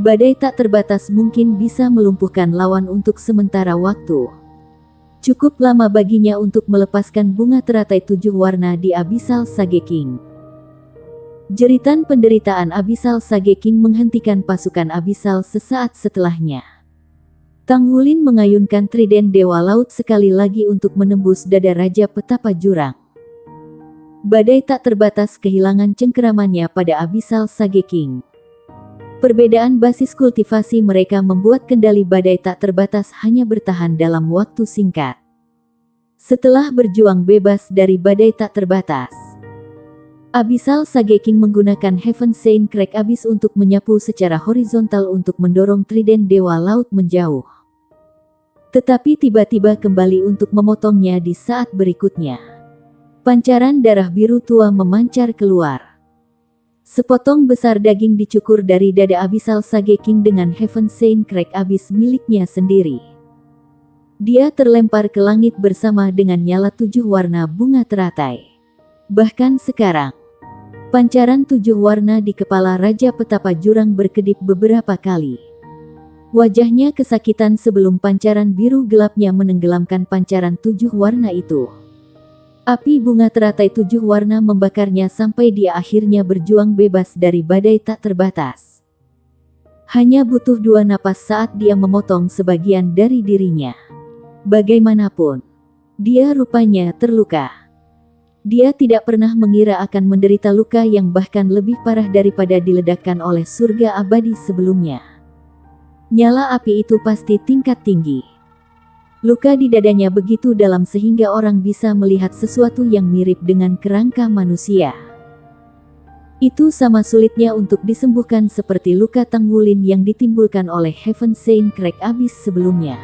Badai tak terbatas mungkin bisa melumpuhkan lawan untuk sementara waktu. Cukup lama baginya untuk melepaskan bunga teratai 7 warna di Abyssal Sage King. Jeritan penderitaan Abyssal Sage King menghentikan pasukan Abyssal sesaat setelahnya. Tang Wulin mengayunkan trident Dewa Laut sekali lagi untuk menembus dada Raja Petapa Jurang. Badai tak terbatas kehilangan cengkeramannya pada Abyssal Sage King. Perbedaan basis kultivasi mereka membuat kendali badai tak terbatas hanya bertahan dalam waktu singkat. Setelah berjuang bebas dari badai tak terbatas, Abyssal Sage King menggunakan Heaven Saint Crack Abyss untuk menyapu secara horizontal untuk mendorong trident Dewa Laut menjauh. Tetapi tiba-tiba kembali untuk memotongnya di saat berikutnya. Pancaran darah biru tua memancar keluar. Sepotong besar daging dicukur dari dada Abyssal Sage King dengan Heaven Saint Crack Abyss miliknya sendiri. Dia terlempar ke langit bersama dengan nyala 7 warna bunga teratai. Bahkan sekarang, pancaran 7 warna di kepala Raja Petapa Jurang berkedip beberapa kali. Wajahnya kesakitan sebelum pancaran biru gelapnya menenggelamkan pancaran 7 warna itu. Api bunga teratai 7 warna membakarnya sampai dia akhirnya berjuang bebas dari badai tak terbatas. Hanya butuh 2 napas saat dia memotong sebagian dari dirinya. Bagaimanapun, dia rupanya terluka. Dia tidak pernah mengira akan menderita luka yang bahkan lebih parah daripada diledakkan oleh surga abadi sebelumnya. Nyala api itu pasti tingkat tinggi. Luka di dadanya begitu dalam sehingga orang bisa melihat sesuatu yang mirip dengan kerangka manusia. Itu sama sulitnya untuk disembuhkan seperti luka Tang Wulin yang ditimbulkan oleh Heaven Saint Crack Abyss sebelumnya.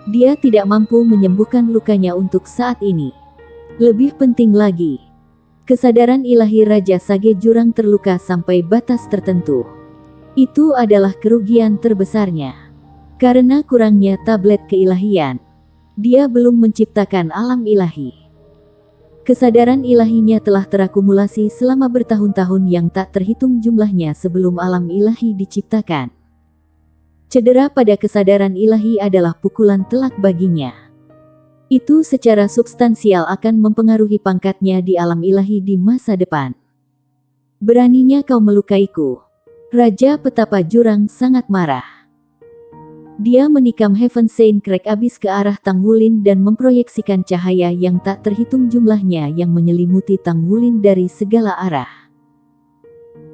Dia tidak mampu menyembuhkan lukanya untuk saat ini. Lebih penting lagi, kesadaran ilahi Raja Sage Jurang terluka sampai batas tertentu. Itu adalah kerugian terbesarnya. Karena kurangnya tablet keilahian, dia belum menciptakan alam ilahi. Kesadaran ilahinya telah terakumulasi selama bertahun-tahun yang tak terhitung jumlahnya sebelum alam ilahi diciptakan. Cedera pada kesadaran ilahi adalah pukulan telak baginya. Itu secara substansial akan mempengaruhi pangkatnya di alam ilahi di masa depan. Beraninya kau melukaiku. Raja Petapa Jurang sangat marah. Dia menikam Heaven Saint Crack Abyss ke arah Tang Wulin dan memproyeksikan cahaya yang tak terhitung jumlahnya yang menyelimuti Tang Wulin dari segala arah.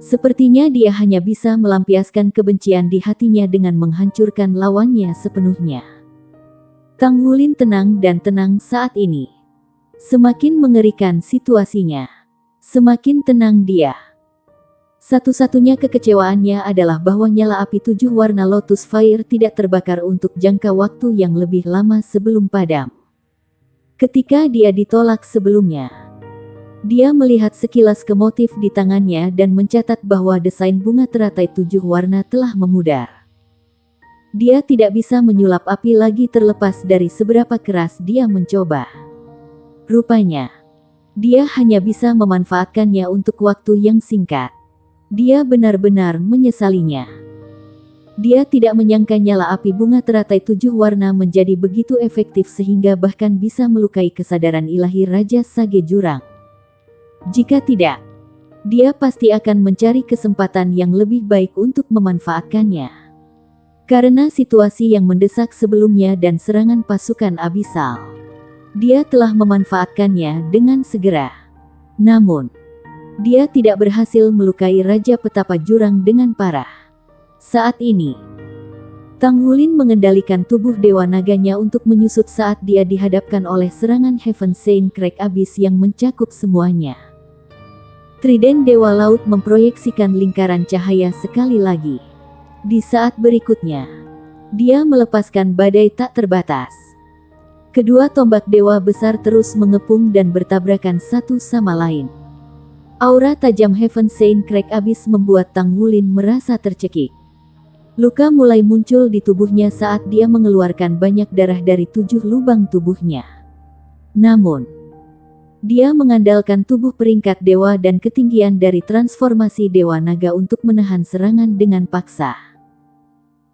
Sepertinya dia hanya bisa melampiaskan kebencian di hatinya dengan menghancurkan lawannya sepenuhnya. Tang Wulin tenang dan tenang saat ini. Semakin mengerikan situasinya, semakin tenang dia. Satu-satunya kekecewaannya adalah bahwa nyala api 7 warna Lotus Fire tidak terbakar untuk jangka waktu yang lebih lama sebelum padam. Ketika dia ditolak sebelumnya, dia melihat sekilas ke motif di tangannya dan mencatat bahwa desain bunga teratai 7 warna telah memudar. Dia tidak bisa menyulap api lagi terlepas dari seberapa keras dia mencoba. Rupanya, dia hanya bisa memanfaatkannya untuk waktu yang singkat. Dia benar-benar menyesalinya. Dia tidak menyangka nyala api bunga teratai 7 warna menjadi begitu efektif sehingga bahkan bisa melukai kesadaran ilahi Raja Sage Jurang. Jika tidak, dia pasti akan mencari kesempatan yang lebih baik untuk memanfaatkannya. Karena situasi yang mendesak sebelumnya dan serangan pasukan Abyssal, dia telah memanfaatkannya dengan segera. Namun, dia tidak berhasil melukai Raja Petapa Jurang dengan parah. Saat ini, Tang Wulin mengendalikan tubuh Dewa Naganya untuk menyusut saat dia dihadapkan oleh serangan Heaven Sane Crack Abyss yang mencakup semuanya. Trident Dewa Laut memproyeksikan lingkaran cahaya sekali lagi. Di saat berikutnya, dia melepaskan badai tak terbatas. Kedua tombak dewa besar terus mengepung dan bertabrakan satu sama lain. Aura tajam Heaven Sane Crack Abyss membuat Tang Wulin merasa tercekik. Luka mulai muncul di tubuhnya saat dia mengeluarkan banyak darah dari 7 lubang tubuhnya. Namun, dia mengandalkan tubuh peringkat dewa dan ketinggian dari transformasi Dewa Naga untuk menahan serangan dengan paksa.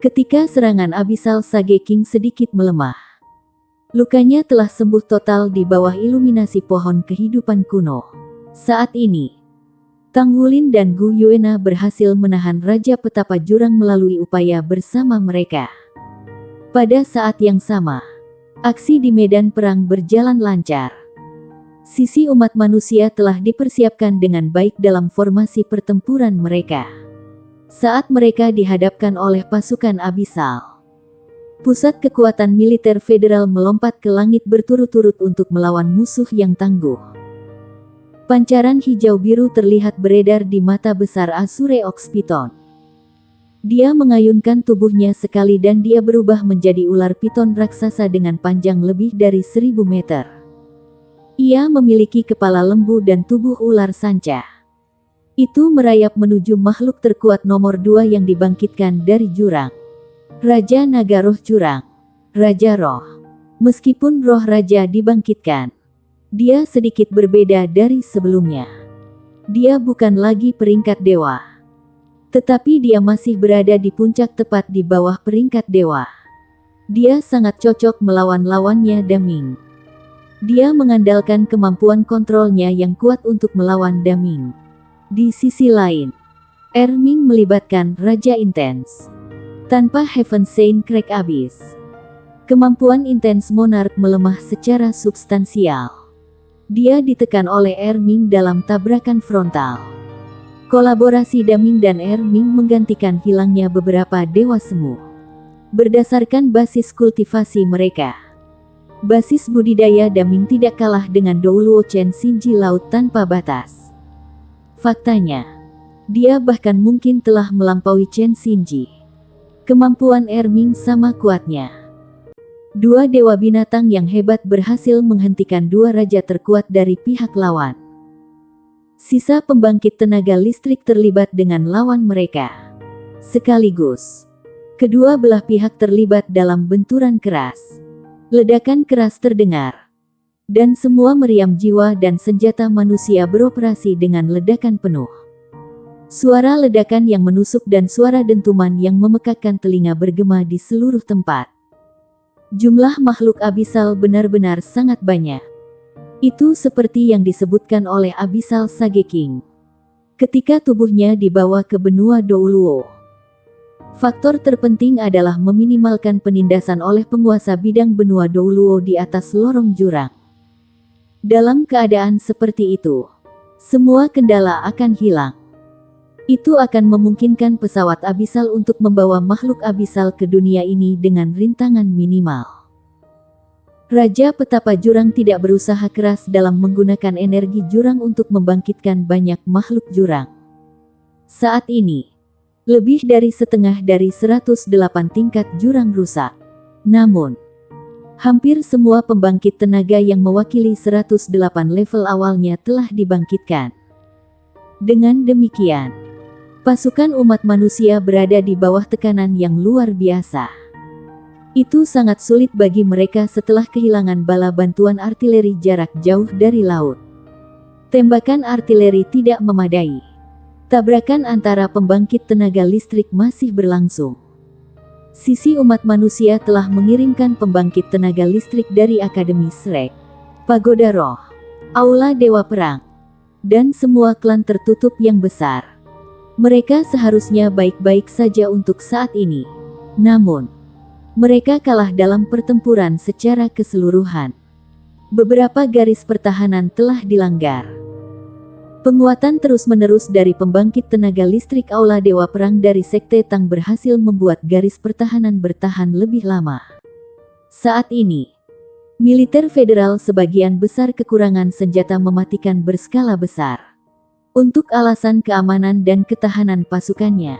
Ketika serangan Abyssal Sage King sedikit melemah, lukanya telah sembuh total di bawah iluminasi pohon kehidupan kuno. Saat ini, Tang Wulin dan Gu Yuena berhasil menahan Raja Petapa Jurang melalui upaya bersama mereka. Pada saat yang sama, aksi di medan perang berjalan lancar. Sisi umat manusia telah dipersiapkan dengan baik dalam formasi pertempuran mereka. Saat mereka dihadapkan oleh pasukan Abyssal, pusat kekuatan militer federal melompat ke langit berturut-turut untuk melawan musuh yang tangguh. Pancaran hijau biru terlihat beredar di mata besar Azure Ox Piton. Dia mengayunkan tubuhnya sekali dan dia berubah menjadi ular piton raksasa dengan panjang lebih dari 1000 meter. Ia memiliki kepala lembu dan tubuh ular sanca. Itu merayap menuju makhluk terkuat nomor 2 yang dibangkitkan dari jurang. Raja Naga Roh Jurang. Raja Roh. Meskipun roh raja dibangkitkan, dia sedikit berbeda dari sebelumnya. Dia bukan lagi peringkat dewa, tetapi dia masih berada di puncak tepat di bawah peringkat dewa. Dia sangat cocok melawan lawannya Daming. Dia mengandalkan kemampuan kontrolnya yang kuat untuk melawan Daming. Di sisi lain, Erming melibatkan Raja Intens. Tanpa Heaven Sane Crack Abyss, kemampuan Intens Monarch melemah secara substansial. Dia ditekan oleh Erming dalam tabrakan frontal. Kolaborasi Daming dan Erming menggantikan hilangnya beberapa dewa semu. Berdasarkan basis kultivasi mereka, basis budidaya Daming tidak kalah dengan Douluo Chen Xinji Laut tanpa batas. Faktanya, dia bahkan mungkin telah melampaui Chen Xinji. Kemampuan Erming sama kuatnya. Dua dewa binatang yang hebat berhasil menghentikan dua raja terkuat dari pihak lawan. Sisa pembangkit tenaga listrik terlibat dengan lawan mereka. Sekaligus, kedua belah pihak terlibat dalam benturan keras. Ledakan keras terdengar. Dan semua meriam jiwa dan senjata manusia beroperasi dengan ledakan penuh. Suara ledakan yang menusuk dan suara dentuman yang memekakkan telinga bergema di seluruh tempat. Jumlah makhluk Abyssal benar-benar sangat banyak. Itu seperti yang disebutkan oleh Abyssal Sage King ketika tubuhnya dibawa ke benua Douluo. Faktor terpenting adalah meminimalkan penindasan oleh penguasa bidang benua Douluo di atas lorong jurang. Dalam keadaan seperti itu, semua kendala akan hilang. Itu akan memungkinkan pesawat Abyssal untuk membawa makhluk Abyssal ke dunia ini dengan rintangan minimal. Raja Petapa Jurang tidak berusaha keras dalam menggunakan energi jurang untuk membangkitkan banyak makhluk jurang. Saat ini, lebih dari setengah dari 108 tingkat jurang rusak. Namun, hampir semua pembangkit tenaga yang mewakili 108 level awalnya telah dibangkitkan. Dengan demikian, pasukan umat manusia berada di bawah tekanan yang luar biasa. Itu sangat sulit bagi mereka setelah kehilangan bala bantuan artileri jarak jauh dari laut. Tembakan artileri tidak memadai. Tabrakan antara pembangkit tenaga listrik masih berlangsung. Sisi umat manusia telah mengirimkan pembangkit tenaga listrik dari Akademi Shrek, Pagoda Roh, Aula Dewa Perang, dan semua klan tertutup yang besar. Mereka seharusnya baik-baik saja untuk saat ini. Namun, mereka kalah dalam pertempuran secara keseluruhan. Beberapa garis pertahanan telah dilanggar. Penguatan terus-menerus dari pembangkit tenaga listrik Aula Dewa Perang dari Sekte Tang berhasil membuat garis pertahanan bertahan lebih lama. Saat ini, militer federal sebagian besar kekurangan senjata mematikan berskala besar. Untuk alasan keamanan dan ketahanan pasukannya,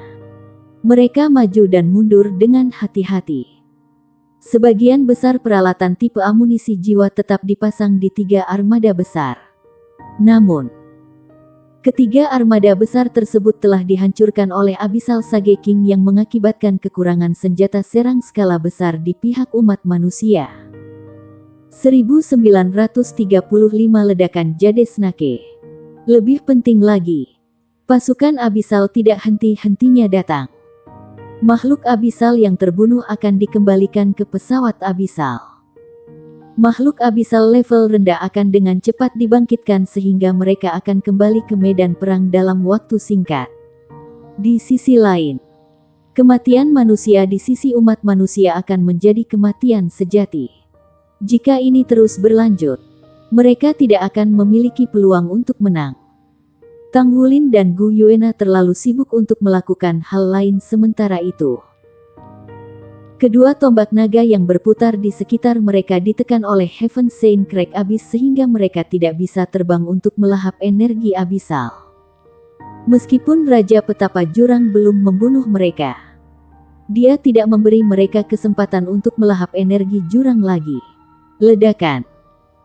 mereka maju dan mundur dengan hati-hati. Sebagian besar peralatan tipe amunisi jiwa tetap dipasang di 3 armada besar. Namun, ketiga armada besar tersebut telah dihancurkan oleh Abyssal Sage King yang mengakibatkan kekurangan senjata serang skala besar di pihak umat manusia. 1935 ledakan Jade Snake. Lebih penting lagi, pasukan Abyssal tidak henti-hentinya datang. Makhluk Abyssal yang terbunuh akan dikembalikan ke pesawat Abyssal. Makhluk Abyssal level rendah akan dengan cepat dibangkitkan sehingga mereka akan kembali ke medan perang dalam waktu singkat. Di sisi lain, kematian manusia di sisi umat manusia akan menjadi kematian sejati. Jika ini terus berlanjut, mereka tidak akan memiliki peluang untuk menang. Tang Wulin dan Gu Yuena terlalu sibuk untuk melakukan hal lain sementara itu. Kedua tombak naga yang berputar di sekitar mereka ditekan oleh Heaven Saint Crack Abyss sehingga mereka tidak bisa terbang untuk melahap energi abyssal. Meskipun Raja Petapa Jurang belum membunuh mereka, dia tidak memberi mereka kesempatan untuk melahap energi jurang lagi. Ledakan.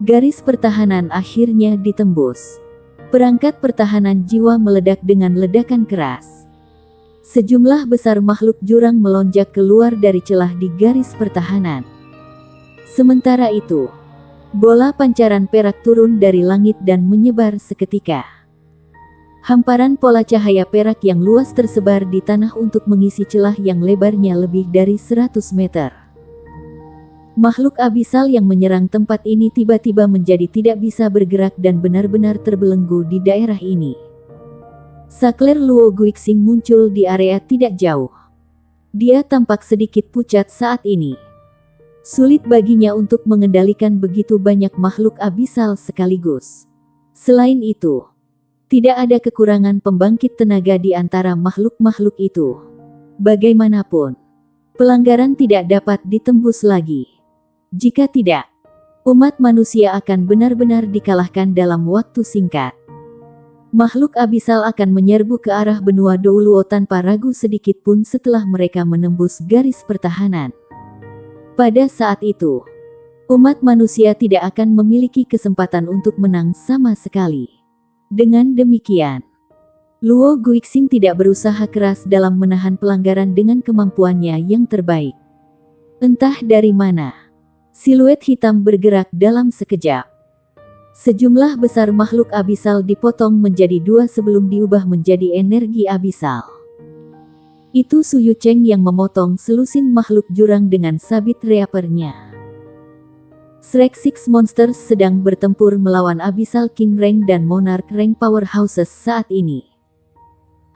Garis pertahanan akhirnya ditembus. Perangkat pertahanan jiwa meledak dengan ledakan keras. Sejumlah besar makhluk jurang melonjak keluar dari celah di garis pertahanan. Sementara itu, bola pancaran perak turun dari langit dan menyebar seketika. Hamparan pola cahaya perak yang luas tersebar di tanah untuk mengisi celah yang lebarnya lebih dari 100 meter. Makhluk abyssal yang menyerang tempat ini tiba-tiba menjadi tidak bisa bergerak dan benar-benar terbelenggu di daerah ini. Sakler Luo Guixing muncul di area tidak jauh. Dia tampak sedikit pucat saat ini. Sulit baginya untuk mengendalikan begitu banyak makhluk abyssal sekaligus. Selain itu, tidak ada kekurangan pembangkit tenaga di antara makhluk-makhluk itu. Bagaimanapun, pelanggaran tidak dapat ditembus lagi. Jika tidak, umat manusia akan benar-benar dikalahkan dalam waktu singkat. Makhluk abyssal akan menyerbu ke arah benua Douluo tanpa ragu sedikit pun setelah mereka menembus garis pertahanan. Pada saat itu, umat manusia tidak akan memiliki kesempatan untuk menang sama sekali. Dengan demikian, Luo Guixing tidak berusaha keras dalam menahan pelanggaran dengan kemampuannya yang terbaik. Entah dari mana, siluet hitam bergerak dalam sekejap. Sejumlah besar makhluk abyssal dipotong menjadi 2 sebelum diubah menjadi energi abyssal. Itu Su Yucheng yang memotong selusin makhluk jurang dengan sabit reapernya. Shrek Six Monsters sedang bertempur melawan Abyssal King Rank dan Monarch Rank Powerhouses saat ini.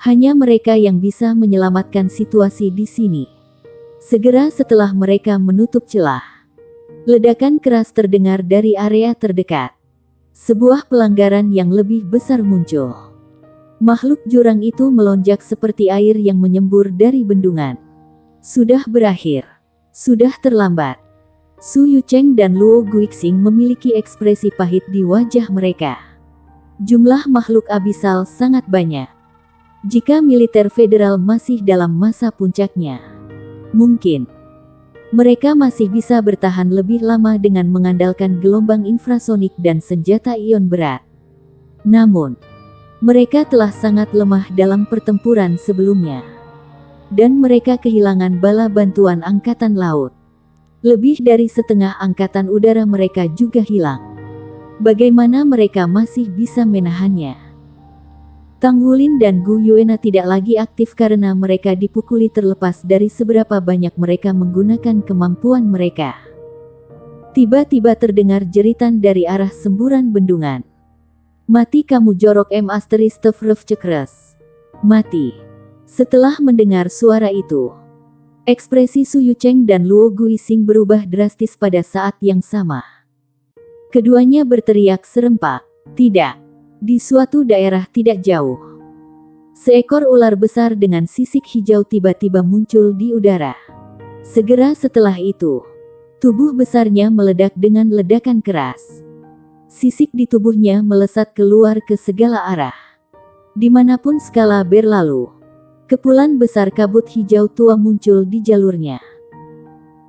Hanya mereka yang bisa menyelamatkan situasi di sini. Segera setelah mereka menutup celah, ledakan keras terdengar dari area terdekat. Sebuah pelanggaran yang lebih besar muncul. Makhluk jurang itu melonjak seperti air yang menyembur dari bendungan. Sudah berakhir. Sudah terlambat. Su Yucheng dan Luo Guixing memiliki ekspresi pahit di wajah mereka. Jumlah makhluk abyssal sangat banyak. Jika militer federal masih dalam masa puncaknya, mungkin mereka masih bisa bertahan lebih lama dengan mengandalkan gelombang infrasonik dan senjata ion berat. Namun, mereka telah sangat lemah dalam pertempuran sebelumnya. Dan mereka kehilangan bala bantuan angkatan laut. Lebih dari setengah angkatan udara mereka juga hilang. Bagaimana mereka masih bisa menahannya? Tang Wulin dan Gu Yuena tidak lagi aktif karena mereka dipukuli terlepas dari seberapa banyak mereka menggunakan kemampuan mereka. Tiba-tiba terdengar jeritan dari arah semburan bendungan. Mati kamu, jorok M Asteristefruf Cekres. Mati. Setelah mendengar suara itu, ekspresi Su Yucheng dan Luo Guising berubah drastis pada saat yang sama. Keduanya berteriak serempak. Tidak. Di suatu daerah tidak jauh, seekor ular besar dengan sisik hijau tiba-tiba muncul di udara. Segera setelah itu, tubuh besarnya meledak dengan ledakan keras. Sisik di tubuhnya melesat keluar ke segala arah. Dimanapun skala berlalu, kepulan besar kabut hijau tua muncul di jalurnya.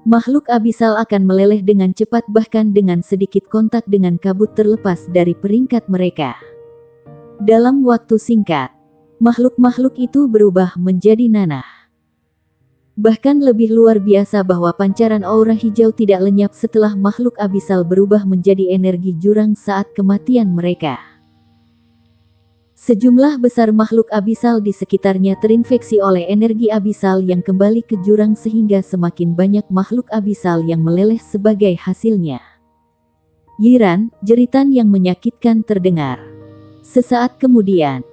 Makhluk abisal akan meleleh dengan cepat, bahkan dengan sedikit kontak dengan kabut terlepas dari peringkat mereka. Dalam waktu singkat, makhluk-makhluk itu berubah menjadi nanah. Bahkan lebih luar biasa bahwa pancaran aura hijau tidak lenyap setelah makhluk abisal berubah menjadi energi jurang saat kematian mereka. Sejumlah besar makhluk abisal di sekitarnya terinfeksi oleh energi abisal yang kembali ke jurang sehingga semakin banyak makhluk abisal yang meleleh sebagai hasilnya. Yiran, jeritan yang menyakitkan terdengar. Sesaat kemudian,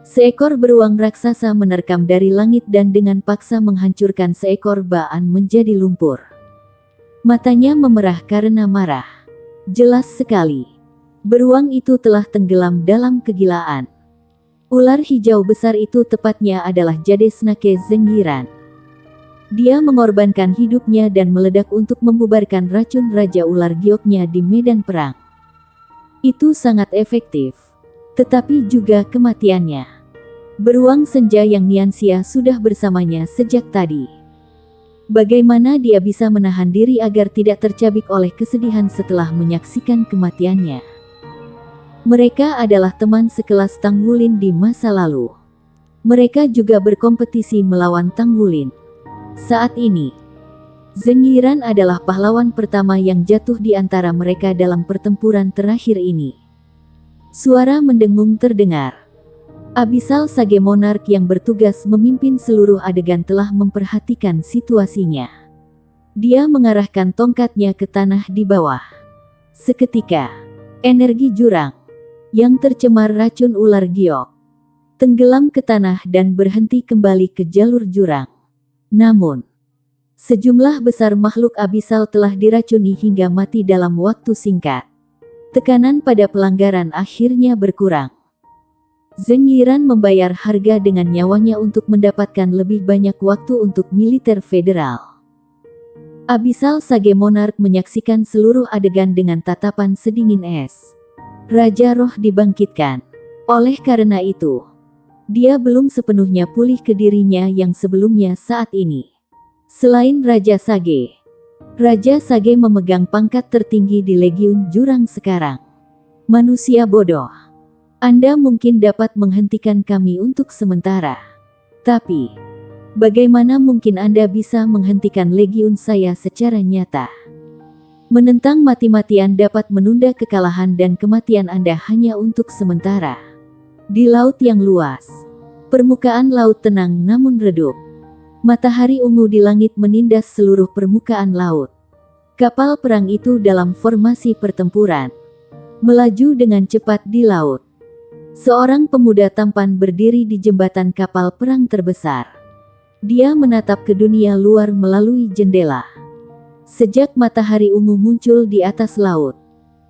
seekor beruang raksasa menerkam dari langit dan dengan paksa menghancurkan seekor baan menjadi lumpur. Matanya memerah karena marah. Jelas sekali, beruang itu telah tenggelam dalam kegilaan. Ular hijau besar itu tepatnya adalah Jade Snake Zeng Yiran. Dia mengorbankan hidupnya dan meledak untuk membubarkan racun Raja Ular Gioknya di medan perang. Itu sangat efektif. Tetapi juga kematiannya. Beruang senja yang Nianxia sudah bersamanya sejak tadi. Bagaimana dia bisa menahan diri agar tidak tercabik oleh kesedihan setelah menyaksikan kematiannya? Mereka adalah teman sekelas Tang Wulin di masa lalu. Mereka juga berkompetisi melawan Tang Wulin. Saat ini, Zeng Yiran adalah pahlawan pertama yang jatuh di antara mereka dalam pertempuran terakhir ini. Suara mendengung terdengar. Abisal Sage Monarch yang bertugas memimpin seluruh adegan telah memperhatikan situasinya. Dia mengarahkan tongkatnya ke tanah di bawah. Seketika, energi jurang yang tercemar racun ular giok tenggelam ke tanah dan berhenti kembali ke jalur jurang. Namun, sejumlah besar makhluk abisal telah diracuni hingga mati dalam waktu singkat. Tekanan pada pelanggaran akhirnya berkurang. Zeng Yiran membayar harga dengan nyawanya untuk mendapatkan lebih banyak waktu untuk militer federal. Abisal Sage Monarch menyaksikan seluruh adegan dengan tatapan sedingin es. Raja Roh dibangkitkan. Oleh karena itu, dia belum sepenuhnya pulih ke dirinya yang sebelumnya saat ini. Selain Raja Sage memegang pangkat tertinggi di Legiun Jurang sekarang. Manusia bodoh. Anda mungkin dapat menghentikan kami untuk sementara. Tapi, bagaimana mungkin Anda bisa menghentikan Legiun saya secara nyata? Menentang mati-matian dapat menunda kekalahan dan kematian Anda hanya untuk sementara. Di laut yang luas, permukaan laut tenang namun redup. Matahari ungu di langit menindas seluruh permukaan laut. Kapal perang itu dalam formasi pertempuran, melaju dengan cepat di laut. Seorang pemuda tampan berdiri di jembatan kapal perang terbesar. Dia menatap ke dunia luar melalui jendela. Sejak matahari ungu muncul di atas laut,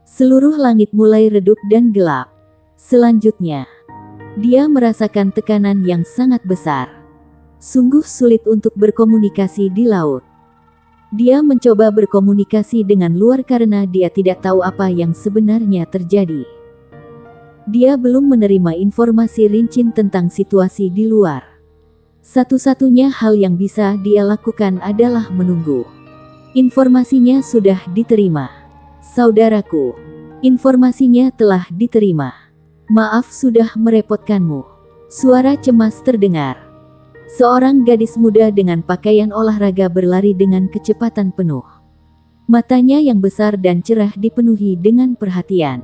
seluruh langit mulai redup dan gelap. Selanjutnya, dia merasakan tekanan yang sangat besar. Sungguh sulit untuk berkomunikasi di laut. Dia mencoba berkomunikasi dengan luar karena dia tidak tahu apa yang sebenarnya terjadi. Dia belum menerima informasi rinci tentang situasi di luar. Satu-satunya hal yang bisa dia lakukan adalah menunggu. Informasinya sudah diterima. Saudaraku, informasinya telah diterima. Maaf sudah merepotkanmu. Suara cemas terdengar. Seorang gadis muda dengan pakaian olahraga berlari dengan kecepatan penuh. Matanya yang besar dan cerah dipenuhi dengan perhatian.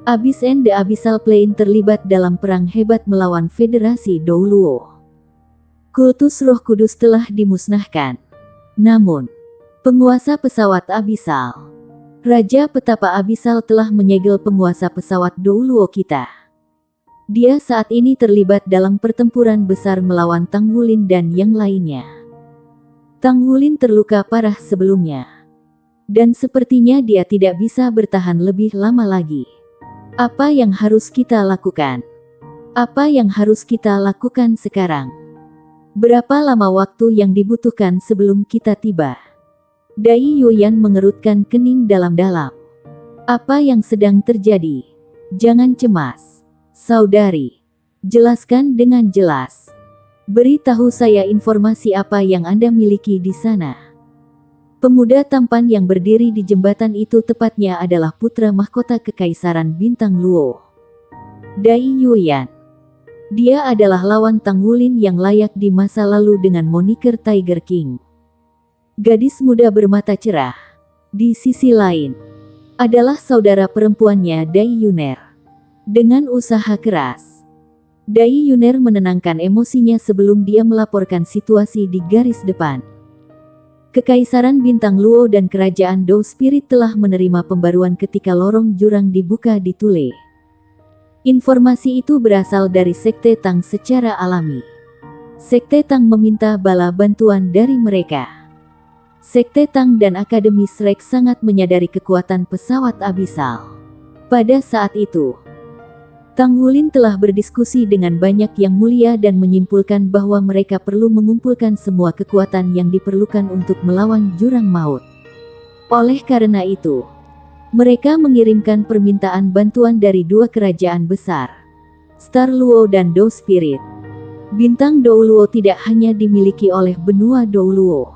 Abyss and the Abyssal Plane terlibat dalam perang hebat melawan Federasi Douluo. Kultus Roh Kudus telah dimusnahkan. Namun, penguasa pesawat Abyssal, Raja Petapa Abyssal telah menyegel penguasa pesawat Douluo kita. Dia saat ini terlibat dalam pertempuran besar melawan Tang Wulin dan yang lainnya. Tang Wulin terluka parah sebelumnya. Dan sepertinya dia tidak bisa bertahan lebih lama lagi. Apa yang harus kita lakukan? Apa yang harus kita lakukan sekarang? Berapa lama waktu yang dibutuhkan sebelum kita tiba? Dai Yuyan mengerutkan kening dalam-dalam. Apa yang sedang terjadi? Jangan cemas, saudari. Jelaskan dengan jelas. Beritahu saya informasi apa yang Anda miliki di sana. Pemuda tampan yang berdiri di jembatan itu tepatnya adalah putra mahkota Kekaisaran Bintang Luo, Dai Yuyan. Dia adalah lawan Tang Wulin yang layak di masa lalu dengan moniker Tiger King. Gadis muda bermata cerah, di sisi lain, adalah saudara perempuannya Dai Yuner. Dengan usaha keras, Dai Yuner menenangkan emosinya sebelum dia melaporkan situasi di garis depan. Kekaisaran Bintang Luo dan Kerajaan Dou Spirit telah menerima pembaruan ketika lorong jurang dibuka di Tule. Informasi itu berasal dari Sekte Tang secara alami. Sekte Tang meminta bala bantuan dari mereka. Sekte Tang dan Akademi Shrek sangat menyadari kekuatan pesawat Abyssal. Pada saat itu, Tang Wulin telah berdiskusi dengan banyak yang mulia dan menyimpulkan bahwa mereka perlu mengumpulkan semua kekuatan yang diperlukan untuk melawan jurang maut. Oleh karena itu, mereka mengirimkan permintaan bantuan dari dua kerajaan besar, Star Luo dan Dou Spirit. Bintang Douluo tidak hanya dimiliki oleh benua Douluo.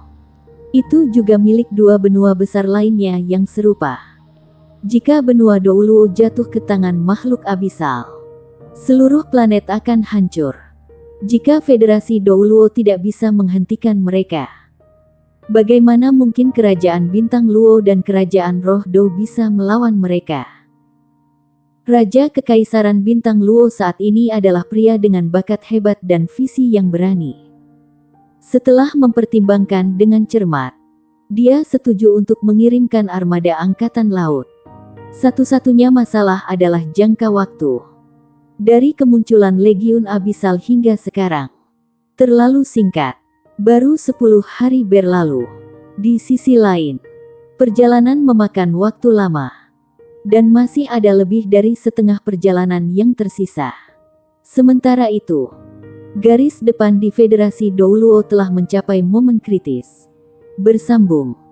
Itu juga milik dua benua besar lainnya yang serupa. Jika benua Douluo jatuh ke tangan makhluk Abyssal, seluruh planet akan hancur. Jika Federasi Douluo tidak bisa menghentikan mereka, bagaimana mungkin Kerajaan Bintang Luo dan Kerajaan Roh Dou bisa melawan mereka? Raja Kekaisaran Bintang Luo saat ini adalah pria dengan bakat hebat dan visi yang berani. Setelah mempertimbangkan dengan cermat, dia setuju untuk mengirimkan armada angkatan laut. Satu-satunya masalah adalah jangka waktu. Dari kemunculan Legiun Abyssal hingga sekarang, terlalu singkat. Baru 10 hari berlalu. Di sisi lain, perjalanan memakan waktu lama. Dan masih ada lebih dari setengah perjalanan yang tersisa. Sementara itu, garis depan di Federasi Douluo telah mencapai momen kritis. Bersambung.